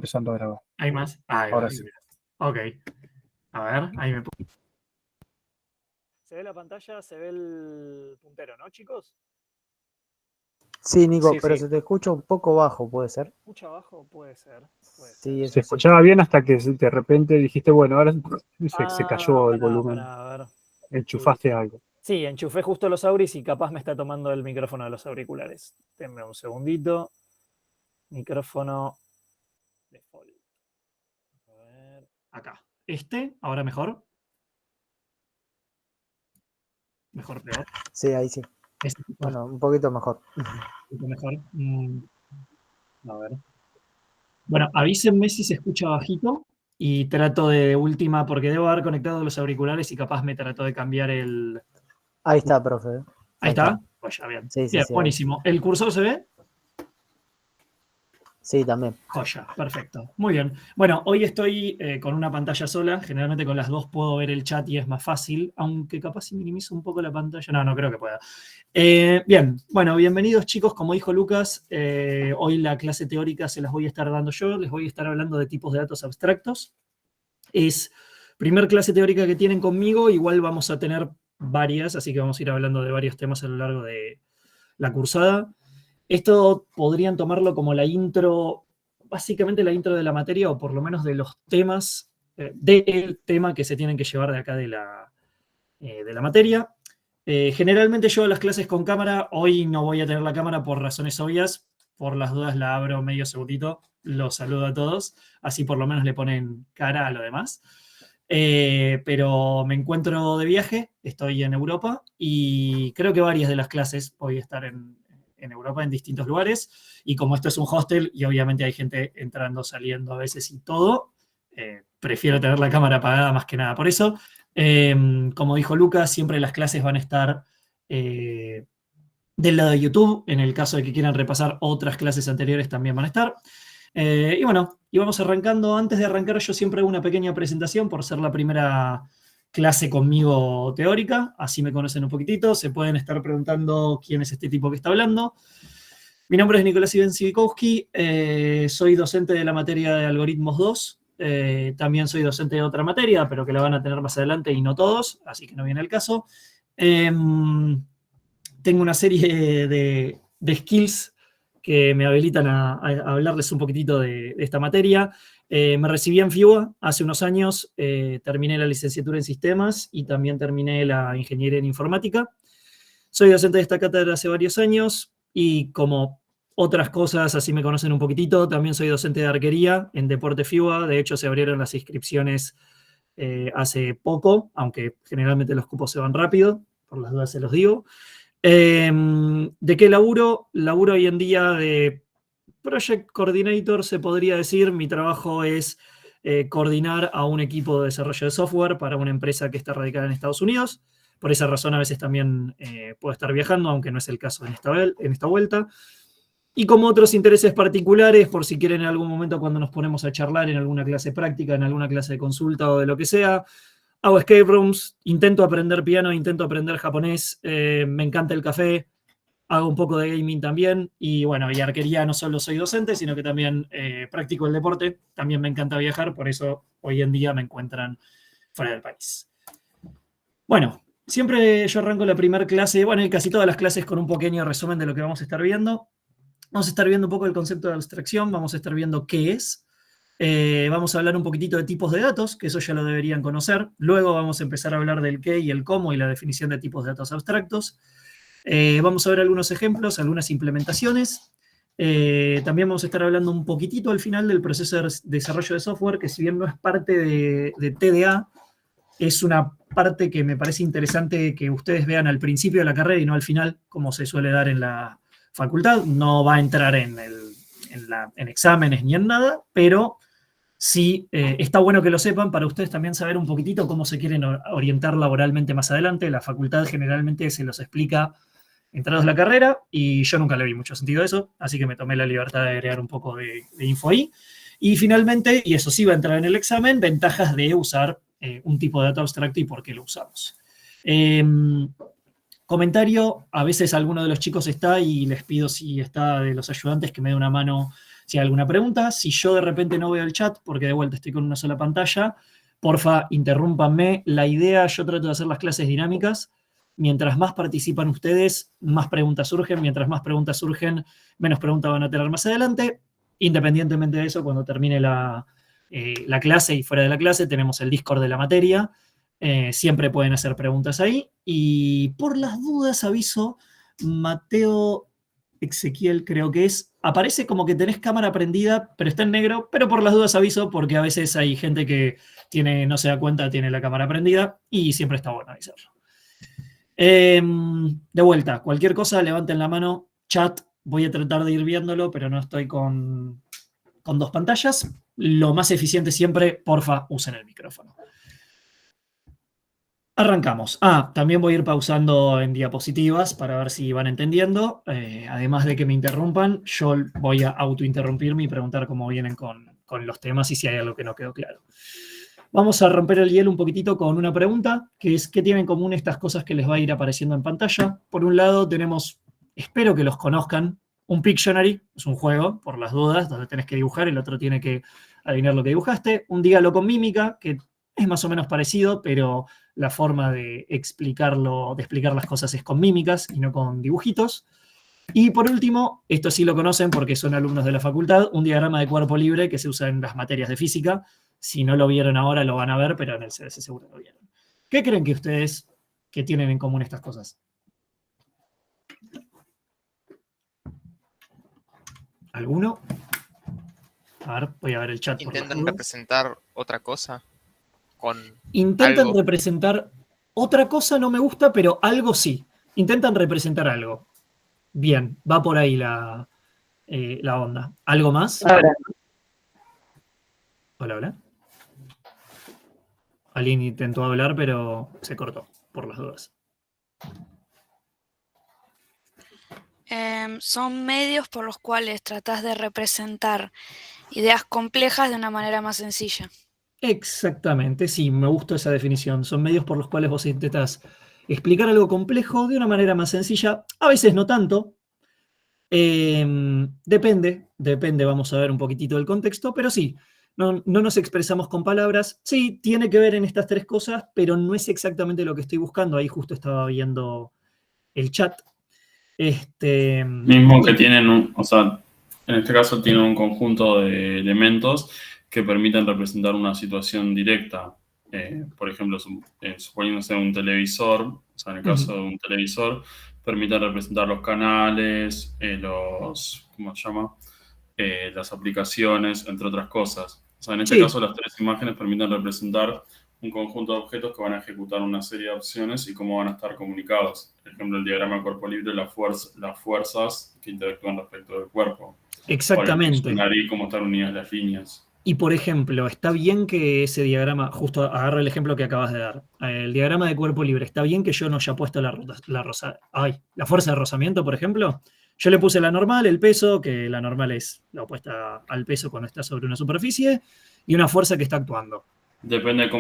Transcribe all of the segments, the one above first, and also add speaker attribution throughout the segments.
Speaker 1: Empezando a grabar.
Speaker 2: ¿Hay más? Ahí
Speaker 1: Ahora
Speaker 2: va.
Speaker 1: sí.
Speaker 2: Ok. A ver, ahí me...
Speaker 3: ¿Se ve la pantalla? ¿Se ve el puntero, no, chicos?
Speaker 4: Sí, Nico,
Speaker 1: Sí,
Speaker 4: pero
Speaker 1: sí.
Speaker 4: se te escucha un poco bajo, ¿puede ser?
Speaker 3: Mucho abajo, puede ser.
Speaker 4: Sí, eso
Speaker 1: Se
Speaker 4: sí.
Speaker 1: escuchaba bien hasta que de repente dijiste, bueno, ahora se cayó el volumen.
Speaker 3: A ver.
Speaker 1: Enchufaste algo.
Speaker 3: Sí, enchufé justo los auris y capaz me está tomando el micrófono de los auriculares. Denme un segundito. Micrófono default. A ver.
Speaker 2: Acá. Ahora mejor. Mejor, peor.
Speaker 4: Sí, ahí sí. Bueno, un poquito mejor.
Speaker 2: Mejor. A ver. Bueno, avísenme si se escucha bajito y trato de última, porque debo haber conectado los auriculares y capaz me trato de cambiar el...
Speaker 4: Ahí está, profe.
Speaker 2: Ahí está. Pues ya, bien.
Speaker 4: Sí, sí,
Speaker 2: Bien,
Speaker 4: sí,
Speaker 2: buenísimo. ¿El cursor se ve?
Speaker 4: Sí, también.
Speaker 2: Joya, perfecto. Muy bien. Bueno, hoy estoy con una pantalla sola. Generalmente con las dos puedo ver el chat y es más fácil, aunque capaz si minimizo un poco la pantalla. No creo que pueda. Bien, bueno, bienvenidos chicos. Como dijo Lucas, hoy la clase teórica se las voy a estar dando yo. Les voy a estar hablando de tipos de datos abstractos. Es primer clase teórica que tienen conmigo. Igual vamos a tener varias, así que vamos a ir hablando de varios temas a lo largo de la cursada. Esto podrían tomarlo como la intro, básicamente la intro de la materia, o por lo menos de los temas, del tema que se tienen que llevar de acá de la materia. Generalmente yo las clases con cámara, hoy no voy a tener la cámara por razones obvias, por las dudas la abro medio segundito, los saludo a todos, así por lo menos le ponen cara a lo demás. Pero me encuentro de viaje, estoy en Europa y creo que varias de las clases voy a estar en Europa, en distintos lugares, y como esto es un hostel y obviamente hay gente entrando, saliendo a veces y todo, prefiero tener la cámara apagada más que nada por eso. Como dijo Lucas, siempre las clases van a estar del lado de YouTube, en el caso de que quieran repasar otras clases anteriores también van a estar. Y bueno, y vamos arrancando. Antes de arrancar yo siempre hago una pequeña presentación por ser la primera clase conmigo teórica, así me conocen un poquitito, se pueden estar preguntando quién es este tipo que está hablando. Mi nombre es Nicolás Iván Sivikowski, soy docente de la materia de algoritmos 2, también soy docente de otra materia, pero que la van a tener más adelante y no todos, así que no viene el caso. Tengo una serie de skills que me habilitan a hablarles un poquitito de esta materia. Me recibí en FIUA hace unos años, terminé la licenciatura en sistemas y también terminé la ingeniería en informática. Soy docente de esta cátedra hace varios años y como otras cosas, así me conocen un poquitito, también soy docente de arquería en Deporte FIUA. De hecho, se abrieron las inscripciones hace poco, aunque generalmente los cupos se van rápido, por las dudas se los digo. ¿De qué laburo? Laburo hoy en día de Project Coordinator, se podría decir. Mi trabajo es coordinar a un equipo de desarrollo de software para una empresa que está radicada en Estados Unidos. Por esa razón a veces también puedo estar viajando, aunque no es el caso en esta vuelta. Y como otros intereses particulares, por si quieren en algún momento cuando nos ponemos a charlar en alguna clase práctica, en alguna clase de consulta o de lo que sea, hago escape rooms, intento aprender piano, intento aprender japonés, me encanta el café, hago un poco de gaming también, y bueno, y arquería no solo soy docente, sino que también practico el deporte, también me encanta viajar, por eso hoy en día me encuentran fuera del país. Bueno, siempre yo arranco la primera clase, bueno, y casi todas las clases con un pequeño resumen de lo que vamos a estar viendo. Vamos a estar viendo un poco el concepto de abstracción, vamos a estar viendo qué es. Vamos a hablar un poquitito de tipos de datos, que eso ya lo deberían conocer. Luego vamos a empezar a hablar del qué y el cómo y la definición de tipos de datos abstractos. Vamos a ver algunos ejemplos, algunas implementaciones. También vamos a estar hablando un poquitito al final del proceso de desarrollo de software, que si bien no es parte de TDA, es una parte que me parece interesante que ustedes vean al principio de la carrera y no al final, como se suele dar en la facultad. No va a entrar en exámenes ni en nada, pero sí está bueno que lo sepan para ustedes también saber un poquitito cómo se quieren orientar laboralmente más adelante. La facultad generalmente se los explica entrados la carrera y yo nunca le vi mucho sentido a eso, así que me tomé la libertad de agregar un poco de info ahí. Y finalmente, y eso sí va a entrar en el examen, ventajas de usar un tipo de dato abstracto y por qué lo usamos. Comentario, a veces alguno de los chicos está y les pido si está de los ayudantes que me dé una mano si hay alguna pregunta. Si yo de repente no veo el chat, porque de vuelta estoy con una sola pantalla, porfa, interrúmpanme. La idea, yo trato de hacer las clases dinámicas. Mientras más participan ustedes, más preguntas surgen. Mientras más preguntas surgen, menos preguntas van a tener más adelante. Independientemente de eso, cuando termine la clase y fuera de la clase, tenemos el Discord de la materia. Siempre pueden hacer preguntas ahí. Y por las dudas, aviso, Mateo Ezequiel creo que es, aparece como que tenés cámara prendida, pero está en negro, pero por las dudas aviso, porque a veces hay gente que no se da cuenta, tiene la cámara prendida, y siempre está bueno avisarlo. De vuelta, cualquier cosa, levanten la mano, chat, voy a tratar de ir viéndolo, pero no estoy con 2 pantallas. Lo más eficiente siempre, porfa, usen el micrófono. Arrancamos. También voy a ir pausando en diapositivas para ver si van entendiendo. Además de que me interrumpan, yo voy a autointerrumpirme y preguntar cómo vienen con los temas y si hay algo que no quedó claro. Vamos a romper el hielo un poquitito con una pregunta, que es ¿qué tienen en común estas cosas que les va a ir apareciendo en pantalla? Por un lado tenemos, espero que los conozcan, un Pictionary, es un juego, por las dudas, donde tenés que dibujar, el otro tiene que adivinar lo que dibujaste. Un Dígalo con mímica, que es más o menos parecido, pero la forma de explicar las cosas es con mímicas y no con dibujitos. Y por último, esto sí lo conocen porque son alumnos de la facultad, un diagrama de cuerpo libre que se usa en las materias de física. Si no lo vieron ahora, lo van a ver, pero en el CBC seguro lo vieron. ¿Qué creen que ustedes que tienen en común estas cosas? ¿Alguno? A ver, voy a ver el chat.
Speaker 5: ¿Intentan representar otra cosa?
Speaker 2: Intentan
Speaker 5: algo.
Speaker 2: representar otra cosa, no me gusta, pero algo sí. Intentan representar algo. Bien, va por ahí la onda. ¿Algo más?
Speaker 6: Ahora,
Speaker 2: Hola, hola. Alguien intentó hablar, pero se cortó, por las dudas.
Speaker 7: Son medios por los cuales tratás de representar ideas complejas de una manera más sencilla.
Speaker 2: Exactamente, sí, me gustó esa definición. Son medios por los cuales vos intentás explicar algo complejo de una manera más sencilla. A veces no tanto. Depende, vamos a ver un poquitito del contexto, pero sí, no nos expresamos con palabras. Sí, tiene que ver en estas 3 cosas, pero no es exactamente lo que estoy buscando. Ahí justo estaba viendo el chat.
Speaker 8: Mismo que tienen, o sea, en este caso tienen un conjunto de elementos que permiten representar una situación directa. Por ejemplo, suponiéndose un televisor, o sea, en el caso de un televisor, permite representar los canales, ¿cómo se llama? Las aplicaciones, entre otras cosas. O sea, en este caso las 3 imágenes permiten representar un conjunto de objetos que van a ejecutar una serie de acciones y cómo van a estar comunicados. Por ejemplo, el diagrama de cuerpo libre, las fuerzas que interactúan respecto del cuerpo.
Speaker 2: Exactamente.
Speaker 8: Y cómo están unidas las líneas.
Speaker 2: Y por ejemplo, está bien que ese diagrama, justo agarra el ejemplo que acabas de dar, el diagrama de cuerpo libre, está bien que yo no haya puesto la fuerza de rozamiento, por ejemplo. Yo le puse la normal, el peso, que la normal es la opuesta al peso cuando está sobre una superficie, y una fuerza que está actuando.
Speaker 8: Depende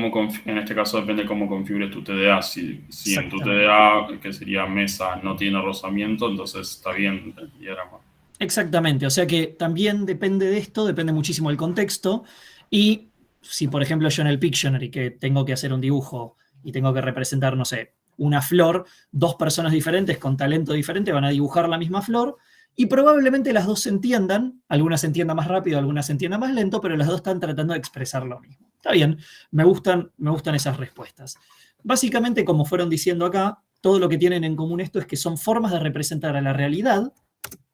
Speaker 8: en este caso depende de cómo configures tu TDA. Si en tu TDA, que sería mesa, no tiene rozamiento, entonces está bien el diagrama.
Speaker 2: Exactamente, o sea que también depende de esto, depende muchísimo del contexto. Y si, por ejemplo, yo en el Pictionary, que tengo que hacer un dibujo y tengo que representar, no sé, una flor, 2 personas diferentes con talento diferente van a dibujar la misma flor y probablemente las 2 se entiendan, algunas se entiendan más rápido, algunas se entiendan más lento, pero las 2 están tratando de expresar lo mismo. Está bien, me gustan esas respuestas. Básicamente, como fueron diciendo acá, todo lo que tienen en común esto es que son formas de representar a la realidad.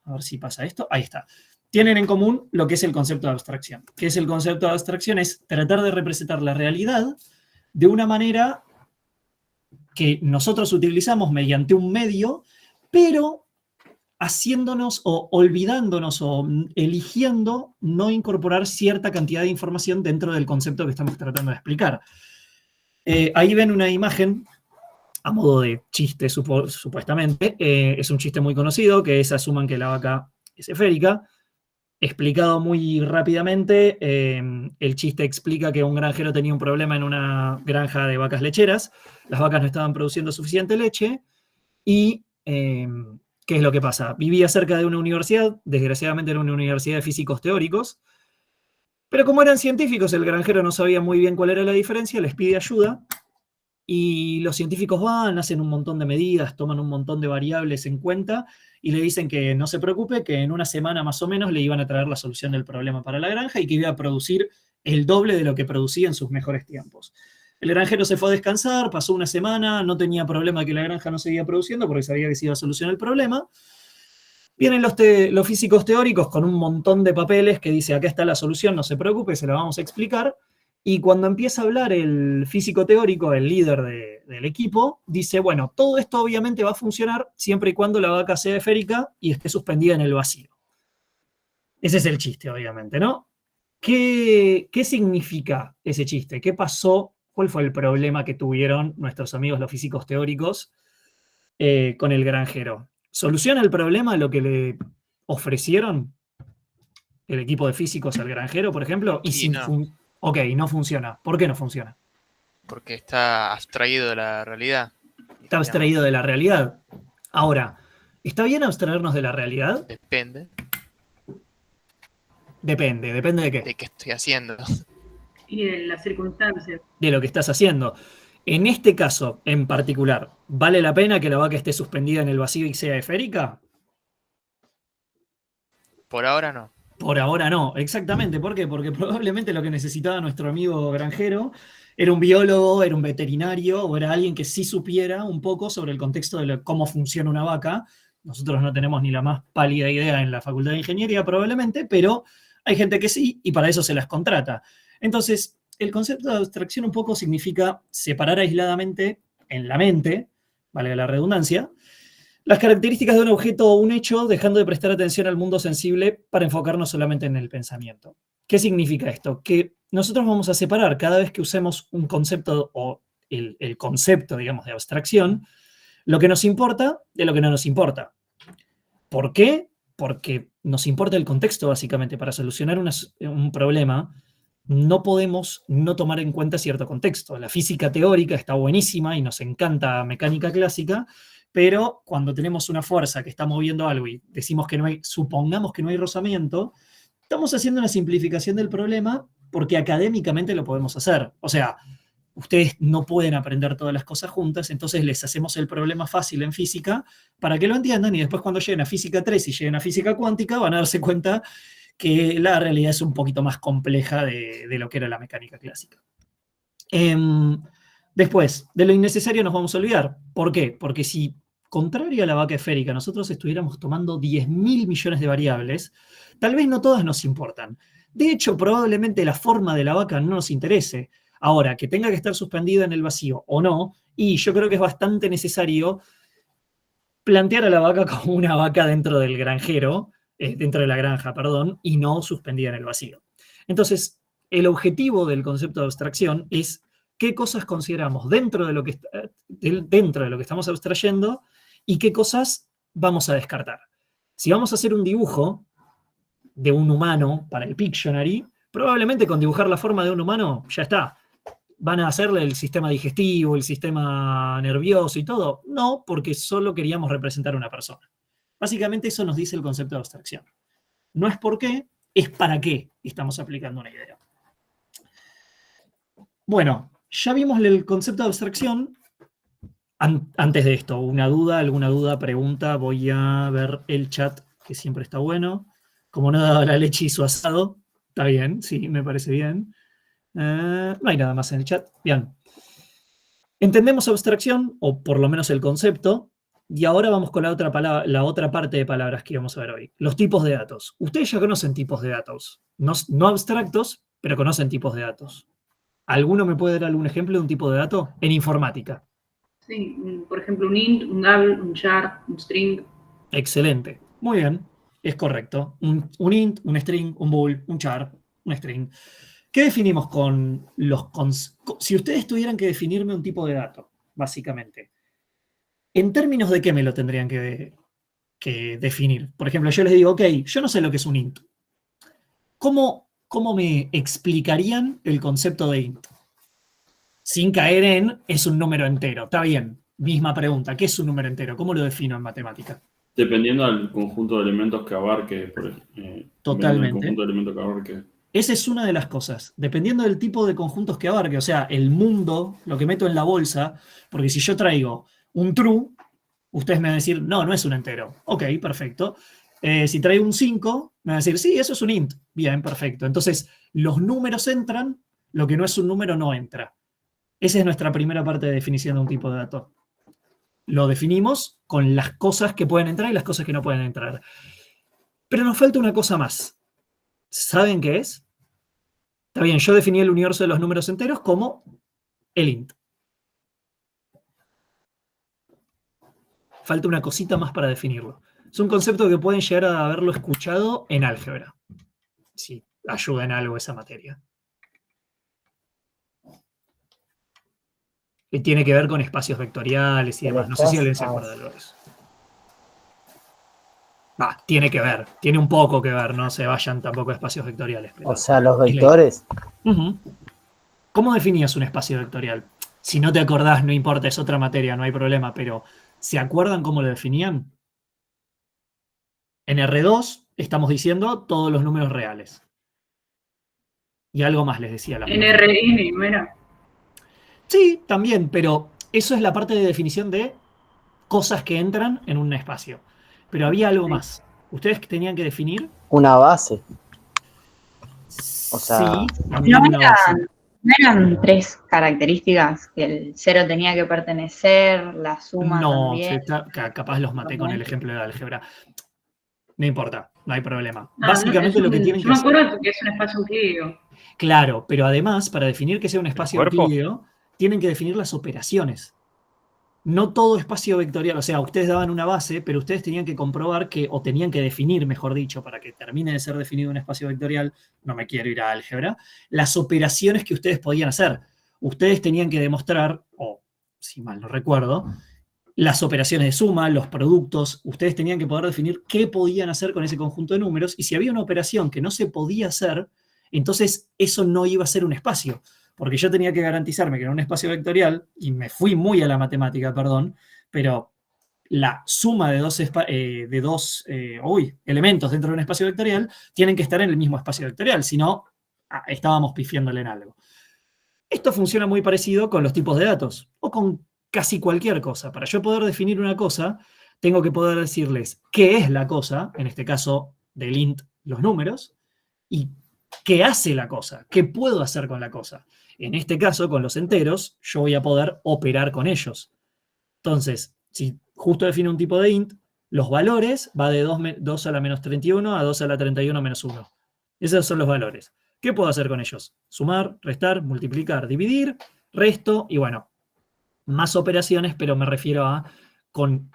Speaker 2: A ver si pasa esto. Ahí está. Tienen en común lo que es el concepto de abstracción. ¿Qué es el concepto de abstracción? Es tratar de representar la realidad de una manera que nosotros utilizamos mediante un medio, pero haciéndonos o olvidándonos o eligiendo no incorporar cierta cantidad de información dentro del concepto que estamos tratando de explicar. Ahí ven una imagen a modo de chiste, supuestamente. Es un chiste muy conocido, que es asuman que la vaca es esférica. Explicado muy rápidamente, el chiste explica que un granjero tenía un problema en una granja de vacas lecheras. Las vacas no estaban produciendo suficiente leche y ¿qué es lo que pasa? Vivía cerca de una universidad, desgraciadamente era una universidad de físicos teóricos, pero como eran científicos, el granjero no sabía muy bien cuál era la diferencia, les pide ayuda, y los científicos van, hacen un montón de medidas, toman un montón de variables en cuenta, y le dicen que no se preocupe, que en una semana más o menos le iban a traer la solución del problema para la granja, y que iba a producir el doble de lo que producía en sus mejores tiempos. El granjero se fue a descansar, pasó una semana, no tenía problema de que la granja no seguía produciendo porque sabía que se iba a solucionar el problema. Vienen los físicos teóricos con un montón de papeles que dice, acá está la solución, no se preocupe, se la vamos a explicar. Y cuando empieza a hablar el físico teórico, el líder del equipo, dice, bueno, todo esto obviamente va a funcionar siempre y cuando la vaca sea esférica y esté suspendida en el vacío. Ese es el chiste, obviamente, ¿no? ¿Qué significa ese chiste? ¿Qué pasó? ¿Cuál fue el problema que tuvieron nuestros amigos los físicos teóricos con el granjero? ¿Soluciona el problema lo que le ofrecieron el equipo de físicos al granjero, por ejemplo?
Speaker 5: Y no.
Speaker 2: Ok, no funciona. ¿Por qué no funciona?
Speaker 5: Porque está abstraído de la realidad.
Speaker 2: Está abstraído de la realidad. Ahora, ¿está bien abstraernos de la realidad?
Speaker 5: Depende
Speaker 2: Depende de qué.
Speaker 5: de qué estoy haciendo.
Speaker 6: Y de las circunstancias.
Speaker 2: De lo que estás haciendo. En este caso, en particular, ¿vale la pena que la vaca esté suspendida en el vacío y sea esférica?
Speaker 5: Por ahora no.
Speaker 2: Por ahora no, exactamente. ¿Por qué? Porque probablemente lo que necesitaba nuestro amigo granjero era un biólogo, era un veterinario, o era alguien que sí supiera un poco sobre el contexto de cómo funciona una vaca. Nosotros no tenemos ni la más pálida idea en la Facultad de Ingeniería, probablemente, pero hay gente que sí, y para eso se las contrata. Entonces, el concepto de abstracción un poco significa separar aisladamente en la mente, valga la redundancia, las características de un objeto o un hecho, dejando de prestar atención al mundo sensible para enfocarnos solamente en el pensamiento. ¿Qué significa esto? Que nosotros vamos a separar cada vez que usemos un concepto o el concepto, digamos, de abstracción, lo que nos importa de lo que no nos importa. ¿Por qué? Porque nos importa el contexto, básicamente. Para solucionar un problema, no podemos no tomar en cuenta cierto contexto. La física teórica está buenísima y nos encanta mecánica clásica, pero cuando tenemos una fuerza que está moviendo algo y decimos que no hay, supongamos que no hay rozamiento, estamos haciendo una simplificación del problema porque académicamente lo podemos hacer. O sea, ustedes no pueden aprender todas las cosas juntas, entonces les hacemos el problema fácil en física para que lo entiendan y después cuando lleguen a física 3 y lleguen a física cuántica van a darse cuenta que la realidad es un poquito más compleja de lo que era la mecánica clásica. Después, de lo innecesario nos vamos a olvidar. ¿Por qué? Porque si, contrario a la vaca esférica, nosotros estuviéramos tomando 10.000 millones de variables, tal vez no todas nos importan. De hecho, probablemente la forma de la vaca no nos interese. Ahora, que tenga que estar suspendida en el vacío o no, y yo creo que es bastante necesario plantear a la vaca como una vaca dentro del granjero, dentro de la granja, perdón, y no suspendida en el vacío. Entonces, el objetivo del concepto de abstracción es qué cosas consideramos dentro de lo que estamos abstrayendo y qué cosas vamos a descartar. Si vamos a hacer un dibujo de un humano para el Pictionary, probablemente con dibujar la forma de un humano ya está. ¿Van a hacerle el sistema digestivo, el sistema nervioso y todo? No, porque solo queríamos representar a una persona. Básicamente eso nos dice el concepto de abstracción. No es por qué, es para qué estamos aplicando una idea. Bueno, ya vimos el concepto de abstracción. Antes de esto, alguna duda, pregunta, voy a ver el chat, que siempre está bueno. Como no daba la leche y su asado, está bien, sí, me parece bien. No hay nada más en el chat. Bien. Entendemos abstracción, o por lo menos el concepto, y ahora vamos con la otra parte de palabras que vamos a ver hoy. Los tipos de datos. Ustedes ya conocen tipos de datos. No abstractos, pero conocen tipos de datos. ¿Alguno me puede dar algún ejemplo de un tipo de dato en informática?
Speaker 6: Sí, por ejemplo, un int, un double, un char, un string.
Speaker 2: Excelente. Muy bien, es correcto. Un int, un string, un bool, un char, un string. ¿Qué definimos con los... Si ustedes tuvieran que definirme un tipo de dato, básicamente, ¿en términos de qué me lo tendrían que definir? Por ejemplo, yo les digo, ok, yo no sé lo que es un int. ¿Cómo me explicarían el concepto de int? Sin caer en, es un número entero. Está bien, misma pregunta. ¿Qué es un número entero? ¿Cómo lo defino en matemática?
Speaker 8: Dependiendo del conjunto de elementos que abarque.
Speaker 2: Totalmente.
Speaker 8: El conjunto de elementos que abarque.
Speaker 2: Esa es una de las cosas. Dependiendo del tipo de conjuntos que abarque, o sea, el mundo, lo que meto en la bolsa, porque si yo traigo un true, ustedes me van a decir, no, no es un entero. Ok, perfecto. Si traigo un 5, me van a decir, sí, eso es un int. Bien, perfecto. Entonces, los números entran, lo que no es un número no entra. Esa es nuestra primera parte de definición de un tipo de dato. Lo definimos con las cosas que pueden entrar y las cosas que no pueden entrar. Pero nos falta una cosa más. ¿Saben qué es? Está bien, yo definí el universo de los números enteros como el int. Falta una cosita más para definirlo. Es un concepto que pueden llegar a haberlo escuchado en álgebra. Si ayuda en algo esa materia. Y tiene que ver con espacios vectoriales y demás. No sé si alguien se acuerda de algo de eso. Tiene que ver. Tiene un poco que ver. No se vayan tampoco a espacios vectoriales. Pero
Speaker 4: O sea, los vectores.
Speaker 2: ¿Cómo definías un espacio vectorial? Si no te acordás, no importa, es otra materia, no hay problema, pero ¿se acuerdan cómo lo definían? En R2 estamos diciendo todos los números reales. Y algo más les decía la
Speaker 6: NRN, ¿no era?
Speaker 2: Sí, también, pero eso es la parte de definición de cosas que entran en un espacio. Pero había algo más. ¿Ustedes tenían que definir?
Speaker 4: Una base. O sea,
Speaker 2: sí, también una base.
Speaker 9: ¿No eran 3 características? Que el 0 tenía que pertenecer, la suma también.
Speaker 2: Capaz los maté con el ejemplo de álgebra. No importa, no hay problema.
Speaker 6: No,
Speaker 2: Básicamente lo que tienen que
Speaker 6: Yo me
Speaker 2: hacer...
Speaker 6: acuerdo que es un espacio euclídeo.
Speaker 2: Claro, pero además, para definir que sea un espacio
Speaker 1: cuerpo?
Speaker 2: euclídeo, tienen que definir las operaciones. No todo espacio vectorial, o sea, ustedes daban una base, pero ustedes tenían que comprobar que, o tenían que definir, mejor dicho, para que termine de ser definido un espacio vectorial, no me quiero ir a álgebra, las operaciones que ustedes podían hacer. Ustedes tenían que demostrar, o si mal no recuerdo, las operaciones de suma, los productos, ustedes tenían que poder definir qué podían hacer con ese conjunto de números, y si había una operación que no se podía hacer, entonces eso no iba a ser un espacio. Porque yo tenía que garantizarme que era un espacio vectorial, y me fui muy a la matemática, perdón, pero la suma de dos elementos dentro de un espacio vectorial tienen que estar en el mismo espacio vectorial, si no, estábamos pifiándole en algo. Esto funciona muy parecido con los tipos de datos, o con casi cualquier cosa. Para yo poder definir una cosa, tengo que poder decirles qué es la cosa, en este caso del int, los números, y qué hace la cosa, qué puedo hacer con la cosa. En este caso, con los enteros, yo voy a poder operar con ellos. Entonces, si justo defino un tipo de int, los valores va de 2 a la menos 31 a 2 a la 31 menos 1. Esos son los valores. ¿Qué puedo hacer con ellos? Sumar, restar, multiplicar, dividir, resto, y bueno, más operaciones, pero me refiero a con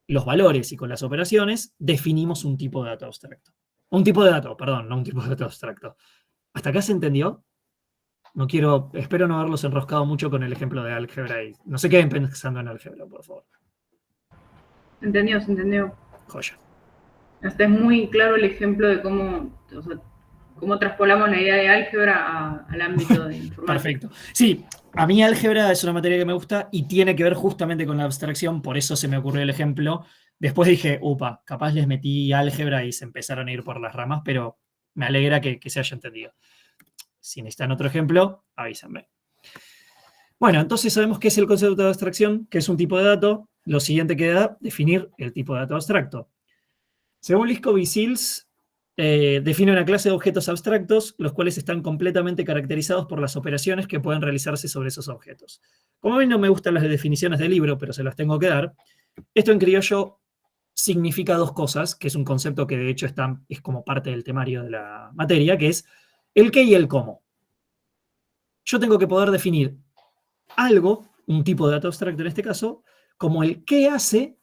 Speaker 2: los valores y con las operaciones definimos un tipo de dato abstracto. Un tipo de dato, perdón, no un tipo de dato abstracto. ¿Hasta acá se entendió? Espero no haberlos enroscado mucho con el ejemplo de álgebra y no se queden pensando en álgebra, por favor.
Speaker 6: Se entendió.
Speaker 2: Joya.
Speaker 6: Hasta es muy claro el ejemplo de cómo traspolamos la idea de álgebra al ámbito de informática.
Speaker 2: Perfecto. Sí, a mí álgebra es una materia que me gusta y tiene que ver justamente con la abstracción, por eso se me ocurrió el ejemplo. Después dije, capaz les metí álgebra y se empezaron a ir por las ramas, pero me alegra que se haya entendido. Si necesitan otro ejemplo, avísenme. Bueno, entonces sabemos qué es el concepto de abstracción, que es un tipo de dato. Lo siguiente queda definir el tipo de dato abstracto. Según Liskov y Sills, define una clase de objetos abstractos, los cuales están completamente caracterizados por las operaciones que pueden realizarse sobre esos objetos. Como a mí no me gustan las definiciones del libro, pero se las tengo que dar, esto en criollo significa dos cosas, que es un concepto que de hecho es como parte del temario de la materia, que es el qué y el cómo. Yo tengo que poder definir algo, un tipo de dato abstracto en este caso, como el qué hace,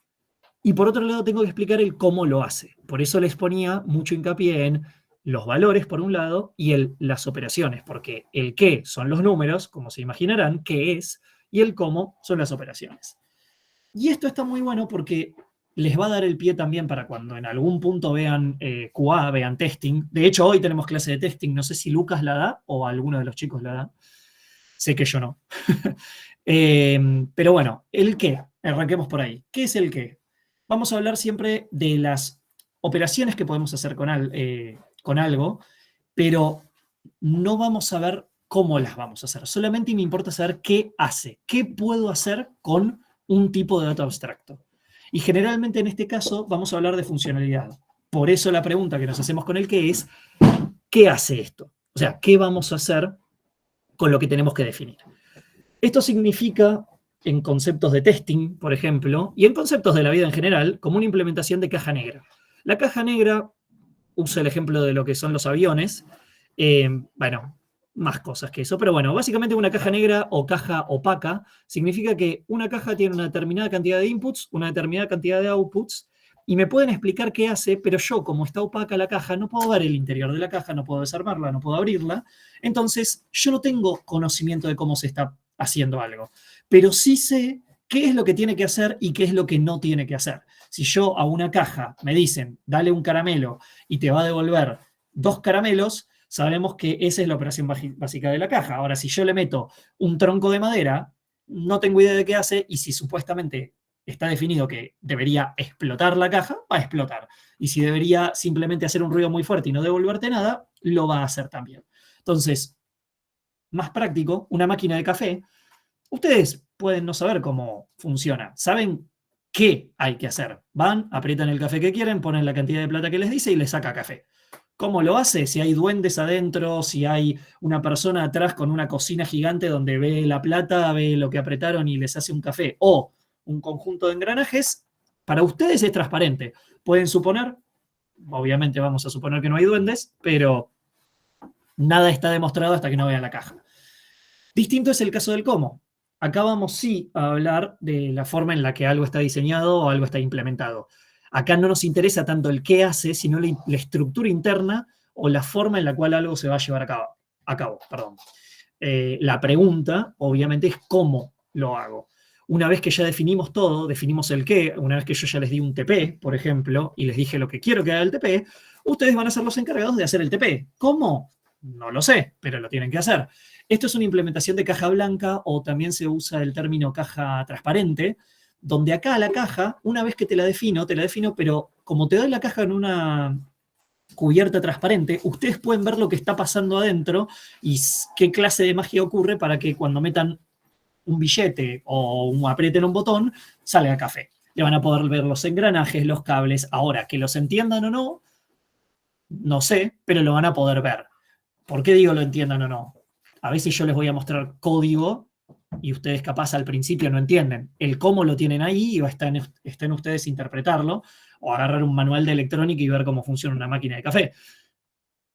Speaker 2: y por otro lado tengo que explicar el cómo lo hace. Por eso les ponía mucho hincapié en los valores, por un lado, y las operaciones, porque el qué son los números, como se imaginarán, qué es, y el cómo son las operaciones. Y esto está muy bueno porque les va a dar el pie también para cuando en algún punto vean QA, vean testing. De hecho, hoy tenemos clase de testing. No sé si Lucas la da o alguno de los chicos la da. Sé que yo no. Pero bueno, el qué. Arranquemos por ahí. ¿Qué es el qué? vamos a hablar siempre de las operaciones que podemos hacer con algo, pero no vamos a ver cómo las vamos a hacer. Solamente me importa saber qué hace, qué puedo hacer con un tipo de dato abstracto. Y generalmente en este caso vamos a hablar de funcionalidad. Por eso la pregunta que nos hacemos con el qué es, ¿qué hace esto? O sea, ¿qué vamos a hacer con lo que tenemos que definir? Esto significa, en conceptos de testing, por ejemplo, y en conceptos de la vida en general, como una implementación de caja negra. La caja negra, uso el ejemplo de lo que son los aviones, bueno, más cosas que eso, pero bueno, básicamente una caja negra o caja opaca significa que una caja tiene una determinada cantidad de inputs, una determinada cantidad de outputs, y me pueden explicar qué hace, pero yo, como está opaca la caja, no puedo ver el interior de la caja, no puedo desarmarla, no puedo abrirla, entonces yo no tengo conocimiento de cómo se está haciendo algo, pero sí sé qué es lo que tiene que hacer y qué es lo que no tiene que hacer. Si yo a una caja me dicen, dale un caramelo y te va a devolver 2 caramelos, sabemos que esa es la operación básica de la caja. Ahora, si yo le meto un tronco de madera, no tengo idea de qué hace, y si supuestamente está definido que debería explotar la caja, va a explotar. Y si debería simplemente hacer un ruido muy fuerte y no devolverte nada, lo va a hacer también. Entonces, más práctico, una máquina de café, ustedes pueden no saber cómo funciona. Saben qué hay que hacer. Van, aprietan el café que quieren, ponen la cantidad de plata que les dice y les saca café. ¿Cómo lo hace? Si hay duendes adentro, si hay una persona atrás con una cocina gigante donde ve la plata, ve lo que apretaron y les hace un café, o un conjunto de engranajes, para ustedes es transparente. Pueden suponer, obviamente vamos a suponer que no hay duendes, pero nada está demostrado hasta que no vean la caja. Distinto es el caso del cómo. Acá vamos sí a hablar de la forma en la que algo está diseñado o algo está implementado. Acá no nos interesa tanto el qué hace, sino la estructura interna o la forma en la cual algo se va a llevar a cabo. La pregunta, obviamente, es cómo lo hago. Una vez que ya definimos todo, definimos el qué, una vez que yo ya les di un TP, por ejemplo, y les dije lo que quiero que haga el TP, ustedes van a ser los encargados de hacer el TP. ¿Cómo? No lo sé, pero lo tienen que hacer. Esto es una implementación de caja blanca, o también se usa el término caja transparente, donde acá la caja, una vez que te la defino, pero como te doy la caja en una cubierta transparente, ustedes pueden ver lo que está pasando adentro y qué clase de magia ocurre para que cuando metan un billete o aprieten un botón, salga café. Le van a poder ver los engranajes, los cables. Ahora, que los entiendan o no, no sé, pero lo van a poder ver. ¿Por qué digo lo entiendan o no? A veces yo les voy a mostrar código y ustedes capaz al principio no entienden. El cómo lo tienen ahí y está en ustedes interpretarlo, o agarrar un manual de electrónica y ver cómo funciona una máquina de café.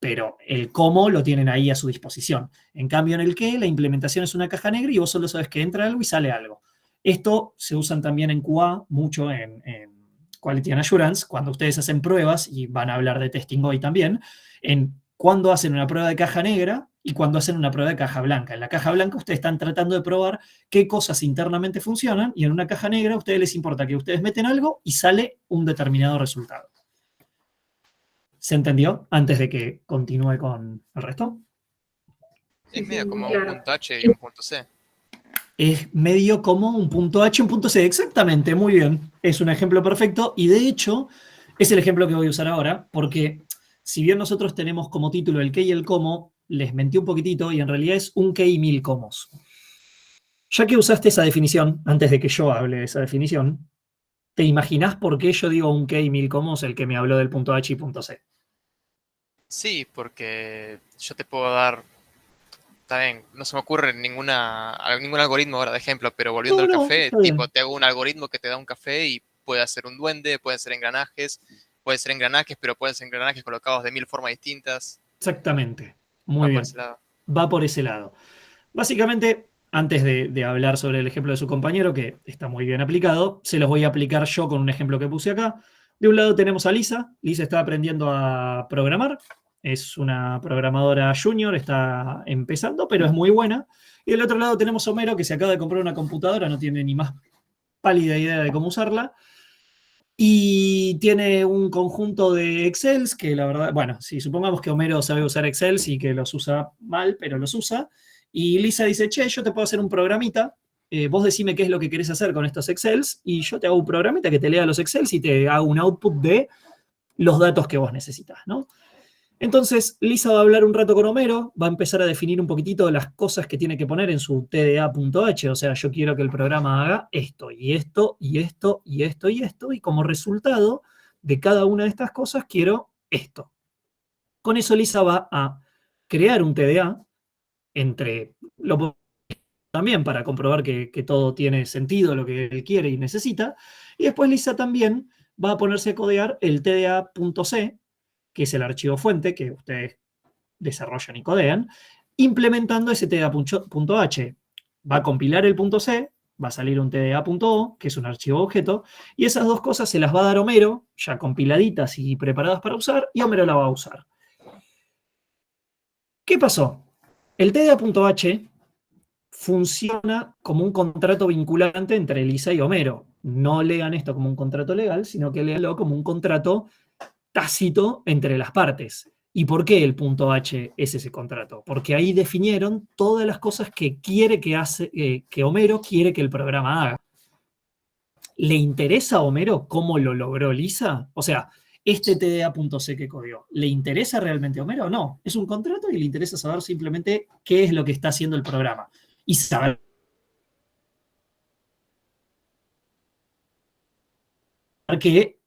Speaker 2: Pero el cómo lo tienen ahí a su disposición. En cambio, en el qué, la implementación es una caja negra y vos solo sabes que entra algo y sale algo. Esto se usa también en QA, mucho en Quality and Assurance, cuando ustedes hacen pruebas, y van a hablar de testing hoy también, en cuando hacen una prueba de caja negra y cuando hacen una prueba de caja blanca. En la caja blanca ustedes están tratando de probar qué cosas internamente funcionan, y en una caja negra a ustedes les importa que ustedes meten algo y sale un determinado resultado. ¿Se entendió? Antes de que continúe con el resto.
Speaker 5: Es medio como un punto H y un punto C.
Speaker 2: Es medio como un punto H y un punto C. Exactamente, muy bien. Es un ejemplo perfecto y de hecho es el ejemplo que voy a usar ahora, porque si bien nosotros tenemos como título el qué y el cómo, les mentí un poquitito y en realidad es un qué y 1000 cómos. Ya que usaste esa definición, antes de que yo hable de esa definición, ¿te imaginás por qué yo digo un qué y 1000 cómos, el que me habló del punto H y punto C?
Speaker 5: Sí, porque yo te puedo dar, está bien, no se me ocurre ningún algoritmo ahora de ejemplo, pero volviendo al café, tipo, te hago un algoritmo que te da un café y puede hacer un duende, pueden ser engranajes, pero pueden ser engranajes colocados de 1000 formas distintas.
Speaker 2: Exactamente, muy bien. Va por ese lado. Básicamente, antes de hablar sobre el ejemplo de su compañero, que está muy bien aplicado, se los voy a aplicar yo con un ejemplo que puse acá. De un lado tenemos a Lisa. Lisa está aprendiendo a programar. Es una programadora junior, está empezando, pero es muy buena. Y del otro lado tenemos a Homero, que se acaba de comprar una computadora, no tiene ni más pálida idea de cómo usarla. Y tiene un conjunto de Excels que la verdad, bueno, sí, supongamos que Homero sabe usar Excels y que los usa mal, pero los usa. Y Lisa dice, che, yo te puedo hacer un programita vos decime qué es lo que querés hacer con estos Excels y yo te hago un programita que te lea los Excels y te hago un output de los datos que vos necesitas, ¿no? Entonces, Lisa va a hablar un rato con Homero, va a empezar a definir un poquitito las cosas que tiene que poner en su tda.h, o sea, yo quiero que el programa haga esto, y esto, y esto, y esto, y esto, y como resultado de cada una de estas cosas quiero esto. Con eso Lisa va a crear un TDA también para comprobar que todo tiene sentido, lo que él quiere y necesita, y después Lisa también va a ponerse a codear el tda.c, que es el archivo fuente que ustedes desarrollan y codean, implementando ese tda.h. Va a compilar el .c, va a salir un tda.o, que es un archivo objeto, y esas dos cosas se las va a dar Homero, ya compiladitas y preparadas para usar, y Homero la va a usar. ¿Qué pasó? El tda.h funciona como un contrato vinculante entre Lisa y Homero. No lean esto como un contrato legal, sino que leanlo como un contrato tácito entre las partes. ¿Y por qué el .h es ese contrato? Porque ahí definieron todas las cosas que quiere que Homero quiere que el programa haga. ¿Le interesa a Homero cómo lo logró Lisa? O sea, este tda.c que codió, ¿le interesa realmente a Homero o no? Es un contrato y le interesa saber simplemente qué es lo que está haciendo el programa. Y saber que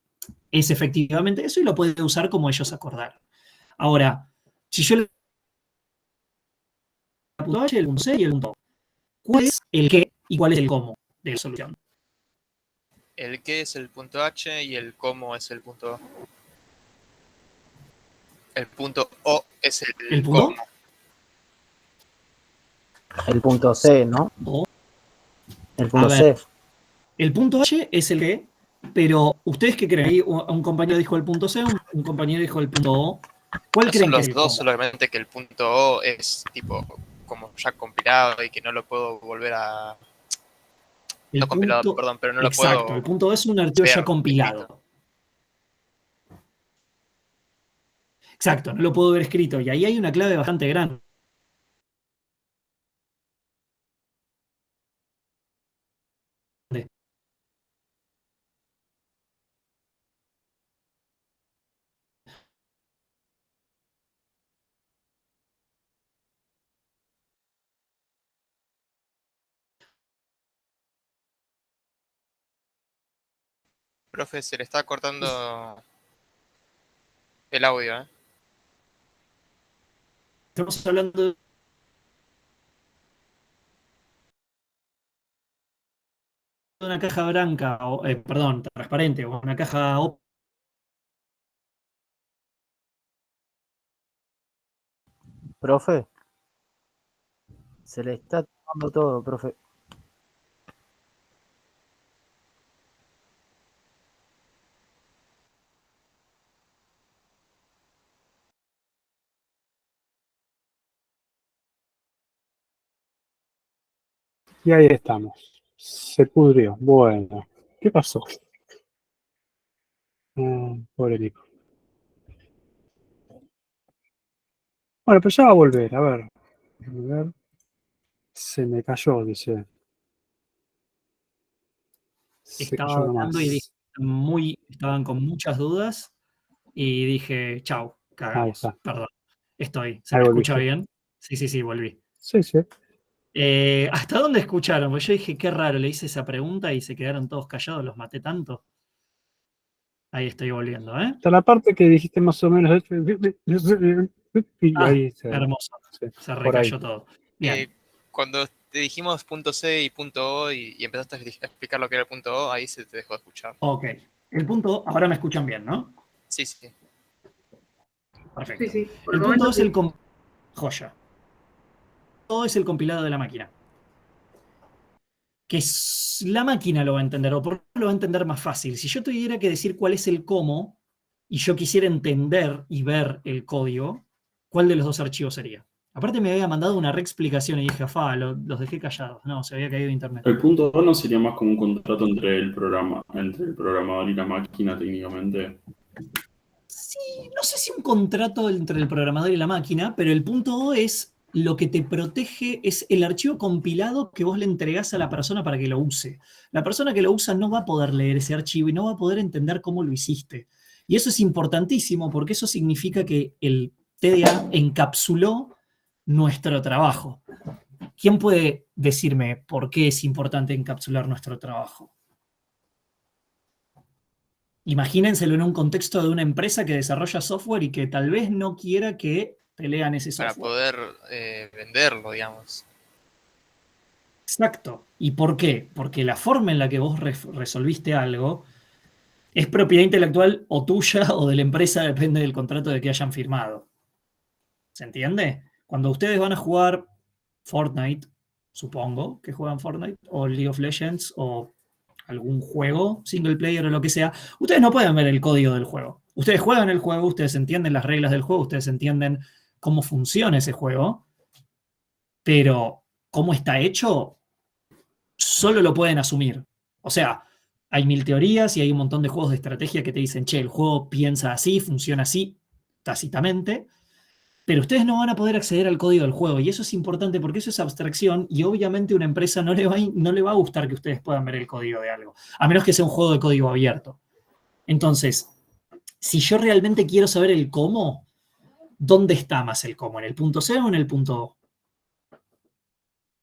Speaker 2: es efectivamente eso y lo puede usar como ellos acordaron. Ahora, si yo le el punto C y el punto O, ¿cuál es el qué y cuál es el cómo de la solución?
Speaker 5: El qué es el punto H y el cómo es el punto O. El punto O es el
Speaker 2: punto
Speaker 5: cómo.
Speaker 4: El punto C, ¿no?
Speaker 2: O.
Speaker 4: El punto
Speaker 2: A ver,
Speaker 4: C.
Speaker 2: el punto H es el qué, pero ¿ustedes qué creen? Ahí un compañero dijo el punto C, un compañero dijo el punto O. ¿Cuál creen
Speaker 5: Son
Speaker 2: que
Speaker 5: los
Speaker 2: es el
Speaker 5: dos,
Speaker 2: cómo?
Speaker 5: solamente que el punto O es tipo como ya compilado y que no lo puedo volver a...
Speaker 2: El
Speaker 5: no compilado,
Speaker 2: punto-
Speaker 5: perdón, pero no lo
Speaker 2: Exacto,
Speaker 5: puedo...
Speaker 2: el punto O es un archivo ya
Speaker 5: ver
Speaker 2: compilado.
Speaker 5: escrito.
Speaker 2: Exacto, no lo puedo ver escrito. Y ahí hay una clave bastante grande.
Speaker 5: Profe, se le está cortando el audio, ¿eh?
Speaker 2: Estamos hablando de una caja blanca, o, perdón, transparente, o una caja óptica.
Speaker 4: Profe, se le está tomando todo, profe.
Speaker 1: Y ahí estamos. Se pudrió. Bueno, ¿qué pasó? Pobre Nico. Bueno, pero ya va a volver. A ver. A ver. Se me cayó, dice. Se
Speaker 2: Estaba
Speaker 1: cayó
Speaker 2: hablando y dije,
Speaker 1: nomás.
Speaker 2: estaban con muchas dudas y dije, chau,
Speaker 1: Ahí
Speaker 2: cagamos.
Speaker 1: está.
Speaker 2: Perdón, ¿Se
Speaker 1: Ahí
Speaker 2: me escucha
Speaker 1: volviste.
Speaker 2: bien? Sí, volví.
Speaker 1: Sí, sí.
Speaker 2: ¿Hasta dónde escucharon? Pues yo dije, qué raro, le hice esa pregunta y se quedaron todos callados, los maté tanto. Ahí estoy volviendo, ¿eh?
Speaker 1: Hasta la parte que dijiste más o menos. Y ahí
Speaker 2: Hermoso.
Speaker 1: sí,
Speaker 2: Se
Speaker 1: por ahí.
Speaker 2: recayó todo. Bien.
Speaker 5: Cuando te dijimos punto C y punto O y empezaste a explicar lo que era el punto O, ahí se te dejó de escuchar.
Speaker 2: Ok. El punto, ahora me escuchan bien, ¿no?
Speaker 5: Sí, sí.
Speaker 2: Perfecto.
Speaker 6: Sí, sí. Por
Speaker 2: El
Speaker 6: el
Speaker 2: punto
Speaker 6: momento
Speaker 2: es
Speaker 6: sí.
Speaker 2: joya. Todo es el compilado de la máquina. Que la máquina lo va a entender, o por lo menos lo va a entender más fácil. Si yo tuviera que decir cuál es el cómo, y yo quisiera entender y ver el código, ¿cuál de los dos archivos sería? Aparte me había mandado una reexplicación y dije, los dejé callados. No, se había caído internet.
Speaker 8: El punto O no sería más como un contrato entre el programador y la máquina técnicamente.
Speaker 2: Sí, no sé si un contrato entre el programador y la máquina, pero el punto O es lo que te protege es el archivo compilado que vos le entregás a la persona para que lo use. La persona que lo usa no va a poder leer ese archivo y no va a poder entender cómo lo hiciste. Y eso es importantísimo porque eso significa que el TDA encapsuló nuestro trabajo. ¿Quién puede decirme por qué es importante encapsular nuestro trabajo? Imagínenselo en un contexto de una empresa que desarrolla software y que tal vez no quiera que te lean ese
Speaker 5: Para
Speaker 2: software.
Speaker 5: poder venderlo, digamos.
Speaker 2: Exacto. ¿Y por qué? Porque la forma en la que vos resolviste algo es propiedad intelectual o tuya o de la empresa, depende del contrato de que hayan firmado. ¿Se entiende? Cuando ustedes van a jugar Fortnite, supongo que juegan Fortnite, o League of Legends, o algún juego, single player o lo que sea, ustedes no pueden ver el código del juego. Ustedes juegan el juego, ustedes entienden las reglas del juego, ustedes entienden cómo funciona ese juego, pero cómo está hecho, solo lo pueden asumir. O sea, hay 1000 teorías y hay un montón de juegos de estrategia que te dicen, che, el juego piensa así, funciona así, tácitamente, pero ustedes no van a poder acceder al código del juego. Y eso es importante porque eso es abstracción y obviamente a una empresa no le va a gustar que ustedes puedan ver el código de algo, a menos que sea un juego de código abierto. Entonces, si yo realmente quiero saber el cómo, ¿dónde está más el cómo? ¿En el punto C o en el punto O?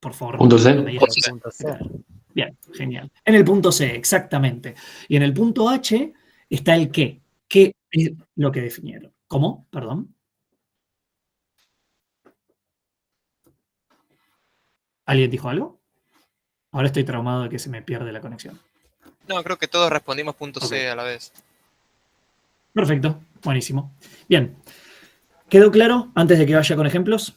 Speaker 2: Por favor,
Speaker 10: Punto C.
Speaker 2: no me digan.
Speaker 4: Punto C.
Speaker 2: Bien, genial. En el punto C, exactamente. Y en el punto H está el qué. ¿Qué es lo que definieron? ¿Cómo? Perdón. ¿Alguien dijo algo? Ahora estoy traumado de que se me pierde la conexión.
Speaker 5: No, creo que todos respondimos punto
Speaker 2: Ok.
Speaker 5: C a la vez.
Speaker 2: Perfecto, buenísimo. Bien. ¿Quedó claro antes de que vaya con ejemplos?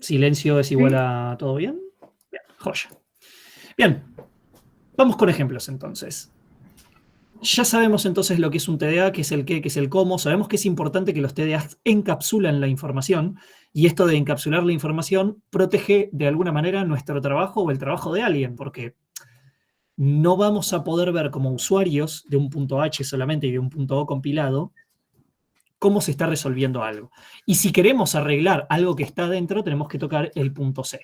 Speaker 2: ¿Silencio es igual a todo bien? Bien, joya. Bien, vamos con ejemplos entonces. Ya sabemos entonces lo que es un TDA, qué es el qué es el cómo. Sabemos que es importante que los TDAs encapsulan la información y esto de encapsular la información protege de alguna manera nuestro trabajo o el trabajo de alguien, porque no vamos a poder ver como usuarios de un punto H solamente y de un punto O compilado cómo se está resolviendo algo. Y si queremos arreglar algo que está dentro, tenemos que tocar el punto C.